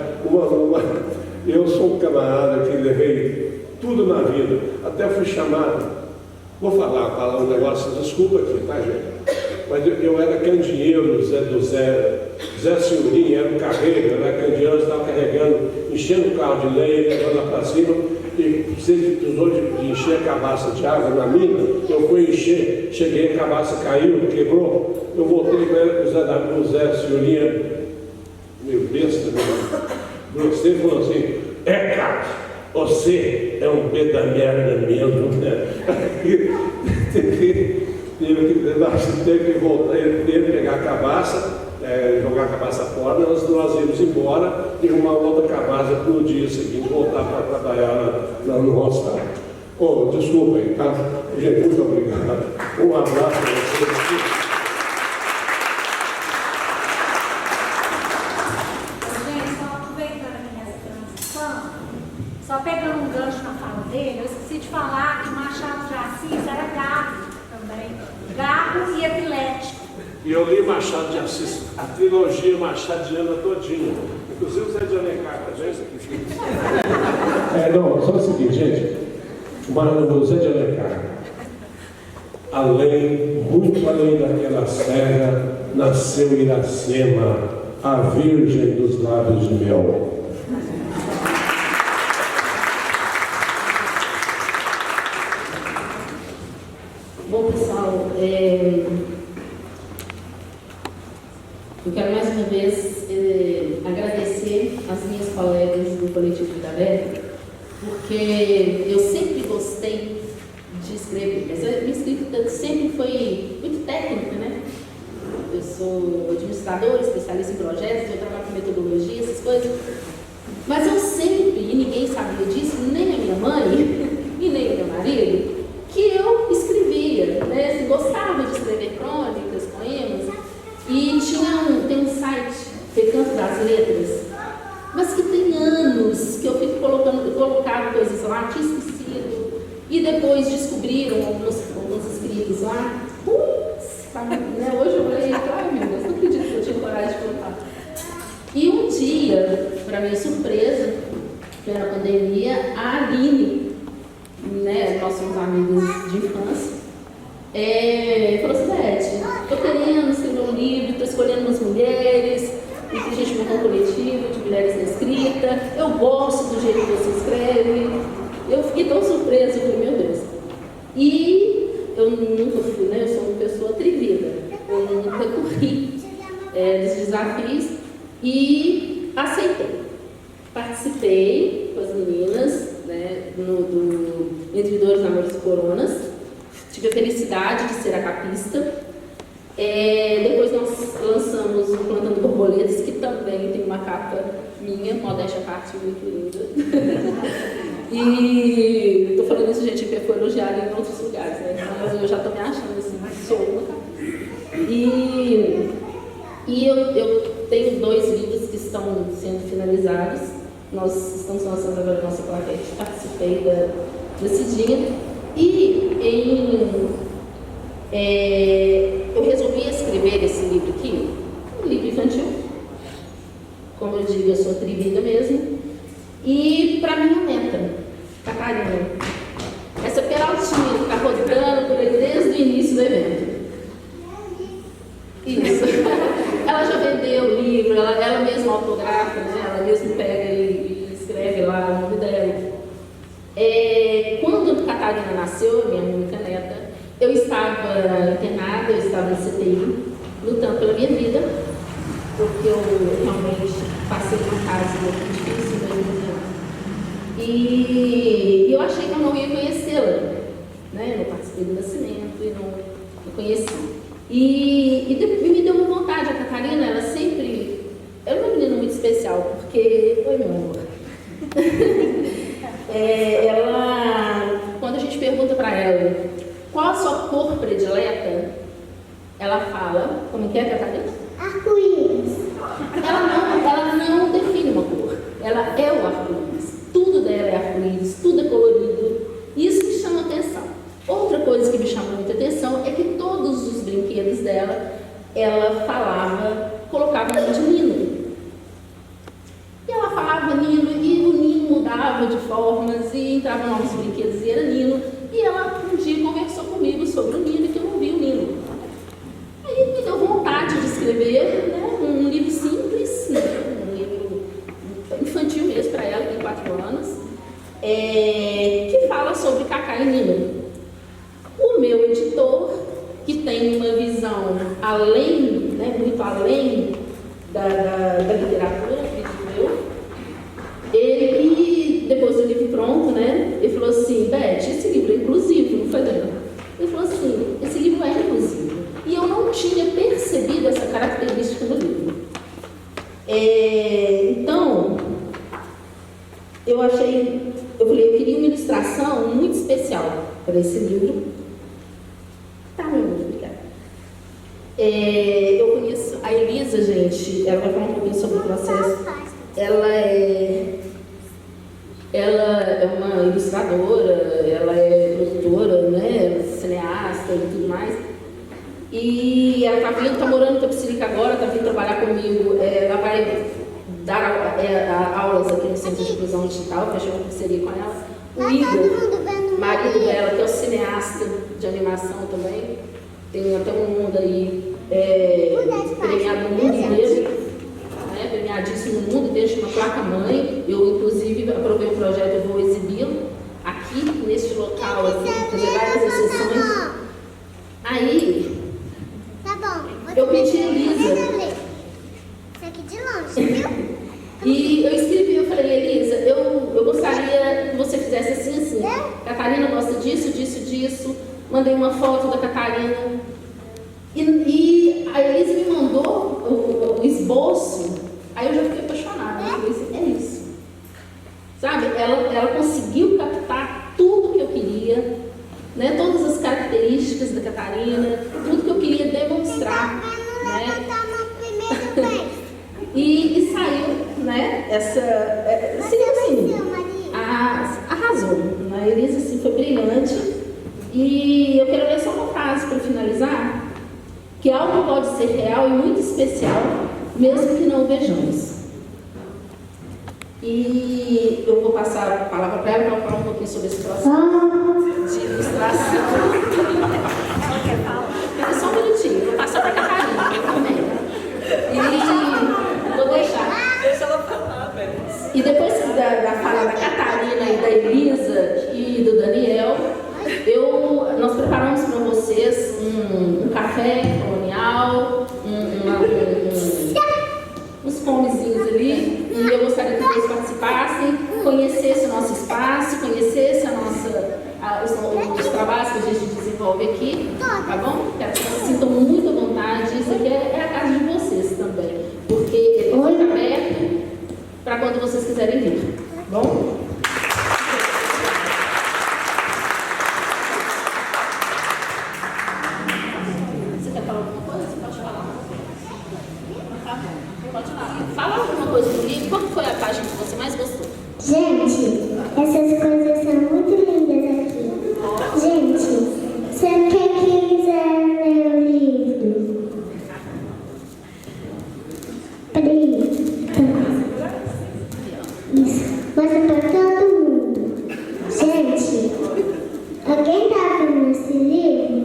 Eu sou um camarada que levei tudo na vida, até fui chamado, vou falar um negócio, desculpa aqui, tá, gente? Mas eu era candeeiro do Zé Senhorinha, era um carrego, eu era candeeiro, estava carregando, enchendo o carro de lenha, levando lá para cima, e precisou de encher a cabaça de água na mina, eu fui encher, cheguei, a cabaça caiu, quebrou, eu voltei com o Zé Senhorinha, meu besta, você falou assim, Carlos, você é um pé da merda mesmo, né? Teve que voltar, ele teve que pegar a cabaça, jogar a cabaça fora, nós íamos embora e uma outra cabaça no dia seguinte voltar para trabalhar no hospital. Desculpa aí, tá? Gente, muito obrigado. Um abraço para vocês. Só pegando um gancho na fala dele, eu esqueci de falar que Machado de Assis era gago também. Gago e epilético. E eu li Machado de Assis, a trilogia machadiana todinha. Inclusive o Zé de Alencar, não, só o seguinte, gente. O Zé de Alencar, muito além daquela serra, nasceu Iracema, a Virgem dos Lábios de Mel. Bom, pessoal, eu quero mais uma vez agradecer as minhas colegas do Coletivo Vida Aberta, porque eu sempre gostei de escrever, mas a minha escrita sempre foi muito técnica, né? Eu sou administradora, especialista em projetos, eu trabalho com metodologia, essas coisas, mas eu sempre, e ninguém sabia disso, nem a minha mãe e nem o meu marido, que eu escrevia, né? Assim, gostava de escrever crônicas, poemas, e tem um site, Recanto das Letras, mas que tem anos que eu fico colocando coisas lá, tinha esquecido, e depois descobriram alguns escritos lá, né? Hoje eu olhei e falei, ai meu Deus, não acredito que eu tinha coragem de colocar. E um dia, para minha surpresa, na pandemia, a Aline, né, nós somos amigos de infância, falou assim, Beth, estou querendo escrever um livro, estou escolhendo umas mulheres, e que a gente montou um coletivo de mulheres na escrita, eu gosto do jeito que você escreve. Eu fiquei tão surpresa, eu falei, meu Deus. E eu nunca fui, né, eu sou uma pessoa atrevida, eu nunca corri dos desafios e aceitei. Participei com as meninas, né, do Entre Dores, Namores e Coronas. Tive a felicidade de ser a capista. Depois nós lançamos o Plantando Borboletas, que também tem uma capa minha, modéstia à parte, muito linda. E estou falando isso, gente, porque foi elogiado em outros lugares, né? Mas eu já estou me achando assim, sou uma capista. E eu tenho 2 livros que estão sendo finalizados. Nós estamos lançando agora a nossa plaquete, participei desse dia. E eu resolvi escrever esse livro aqui, um livro infantil. Como eu digo, eu sou atrevida mesmo. E para minha neta, Catarina, essa peraltinha que está rodando por aí desde o início do evento. Isso. Ela já vendeu o livro, ela mesma autografa, né? Ela mesma pega e escreve lá o nome dela. Quando a Catarina nasceu, minha única neta, eu estava internada, eu estava em CTI, lutando pela minha vida, porque eu realmente passei uma fase muito difícil em 2000 anos. E eu achei que eu não ia conhecê-la, né? Eu participei do nascimento e não conheci. E me deu uma vontade. A Catarina, ela sempre... Ela é uma menina muito especial, porque... Oi, meu amor. Ela... Quando a gente pergunta para ela qual a sua cor predileta, ela fala... Como que é, Catarina? Arco-íris. Ela mudava de formas e entravam novos brinquedos e era Nino. E ela um dia conversou comigo sobre o Nino e que eu não vi o Nino. Aí me deu vontade de escrever, né, um livro simples, um livro infantil mesmo para ela, tem 4 anos, que fala sobre Cacá e Nino. O meu editor, que tem uma visão além, né, muito além da literatura, acredito eu, ele, depois do livro pronto, né, ele falou assim: Beth, esse livro é inclusivo, não foi, Daniel? Ele falou assim: esse livro é inclusivo. E eu não tinha percebido essa característica no livro. Então, eu falei, eu queria uma ilustração muito especial para esse livro. Tá, meu amor, obrigada. Eu conheço a Elisa, gente, ela vai falar um pouquinho sobre o processo. Ela é uma ilustradora, ela é produtora, né, cineasta e tudo mais. E ela tá morando em Itapecerica agora, tá vindo trabalhar comigo. Ela vai dar aulas aqui no Centro de Inclusão Digital, fechou uma parceria com ela. O Igor, marido dela, que é o cineasta de animação também, tem até um mundo aí premiado no mundo inteiro, né, premiadíssimo no mundo inteiro, chama Placa Mãe. Eu, inclusive, aprovei o projeto, eu vou exibi-lo aqui, neste local, aqui, fazer várias exceções. Aí, eu pedi a Elisa. Isso aqui de longe, viu? E eu escrevi, eu falei: Elisa, eu gostaria que você fizesse assim. Catarina gosta disso, disso, disso. Mandei uma foto da Catarina. E a Elisa me mandou o esboço. Aí eu já fiquei apaixonada. Eu falei assim: é isso. Sabe? Ela conseguiu captar tudo que eu queria, né? Todas as características da Catarina, tudo que eu queria demonstrar, né? E saiu, né? Assim, arrasou. A Elisa, assim, foi brilhante. E eu quero ler só uma frase para finalizar, que algo pode ser real e muito especial, mesmo que não o vejamos. E eu vou passar a palavra para ela falar um pouquinho sobre esse processo de ilustração. Só um minutinho, vou passar para a Catarina também. E vou deixar. Deixa ela falar, velho. E depois da fala da Catarina e da Elisa e do Daniel, nós preparamos para vocês um café colonial, uns fomezinhos ali, e eu gostaria que vocês participassem, conhecessem o nosso espaço, conhecessem os trabalhos que a gente desenvolve aqui, tá bom? Quero que vocês se sintam muito à vontade. Isso aqui é a casa de vocês também, porque ele fica aberto para quando vocês quiserem vir, tá bom? Você quer falar alguma coisa? Você pode falar. Tá bom, pode falar. Fala alguma coisa comigo. Qual foi a página que você mais gostou? Gente, essas coisas são muito lindas aqui. Gente, se quem quiser ler o livro, peraí. Isso, mostra para todo mundo. Gente, alguém tá vendo esse livro?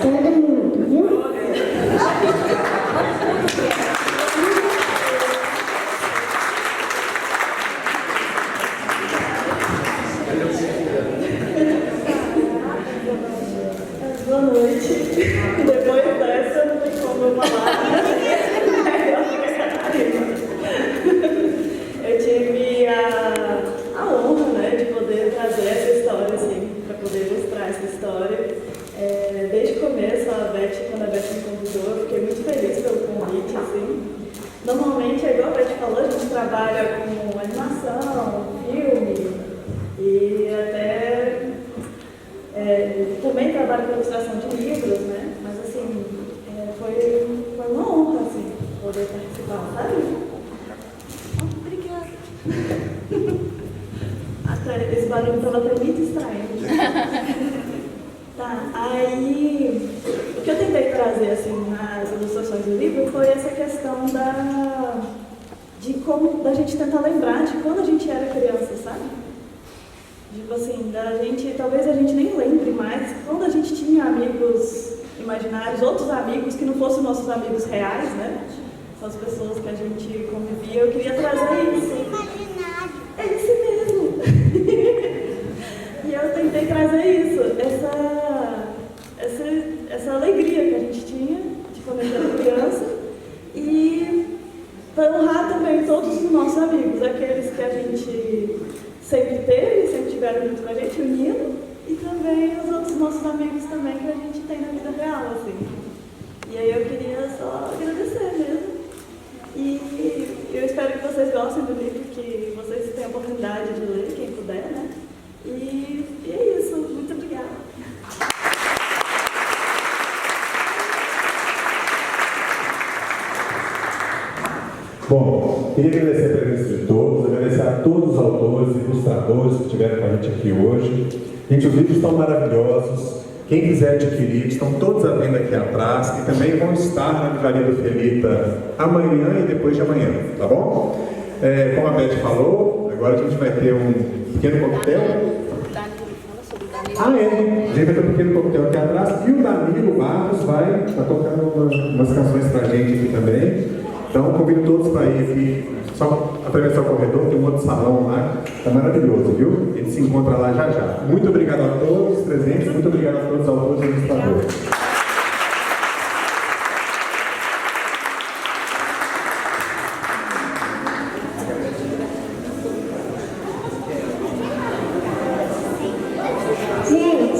Todo mundo, viu? Boa noite. Depois dessa, não tem como eu falar. Eu tive a honra, né, de poder trazer essa história, assim, para poder ilustrar essa história. Desde o começo, quando a Beth me convidou, eu fiquei muito feliz pelo convite, assim. Normalmente, igual a Beth falou, a gente trabalha com animação, filme e até também trabalho com ilustração de livros, né? Mas assim, foi uma honra, assim, poder participar, sabe? Obrigada. Esse barulho estava até me distraindo. Tá, aí o que eu tentei trazer assim nas ilustrações do livro foi essa questão de como da gente tentar lembrar de quando a gente era criança, sabe? Tipo assim, talvez a gente nem lembre mais quando a gente tinha amigos imaginários, outros amigos que não fossem nossos amigos reais, né? São as pessoas que a gente convivia. Eu queria trazer isso. É isso mesmo. E eu tentei trazer isso, essa alegria que a gente tinha de quando a gente era criança, e para honrar também todos os nossos amigos, aqueles que a gente sempre teve, sempre tiveram junto com a gente, o Nino, e também os outros nossos amigos também que a gente tem na vida real, assim. E aí eu queria só agradecer mesmo. E eu espero que vocês gostem do livro, que vocês tenham a oportunidade de ler, quem puder, né? E é isso. Muito obrigada. Bom, queria agradecer a presença de todos, agradecer a todos os autores e ilustradores que estiveram com a gente aqui hoje. Gente, os livros estão maravilhosos. Quem quiser adquirir, estão todos à venda aqui atrás e também vão estar na Livraria do Felipa amanhã e depois de amanhã, tá bom? Como a Beth falou, agora a gente vai ter um pequeno coquetel. A gente vai ter um pequeno coquetel aqui atrás e o Danilo Barros vai estar tocando umas canções pra gente aqui também. Então, convido todos para ir aqui, só atravessar o corredor, tem um outro salão lá, está maravilhoso, viu? A gente se encontra lá já já. Muito obrigado a todos os presentes, muito obrigado a todos os autores e ilustradores. Gente,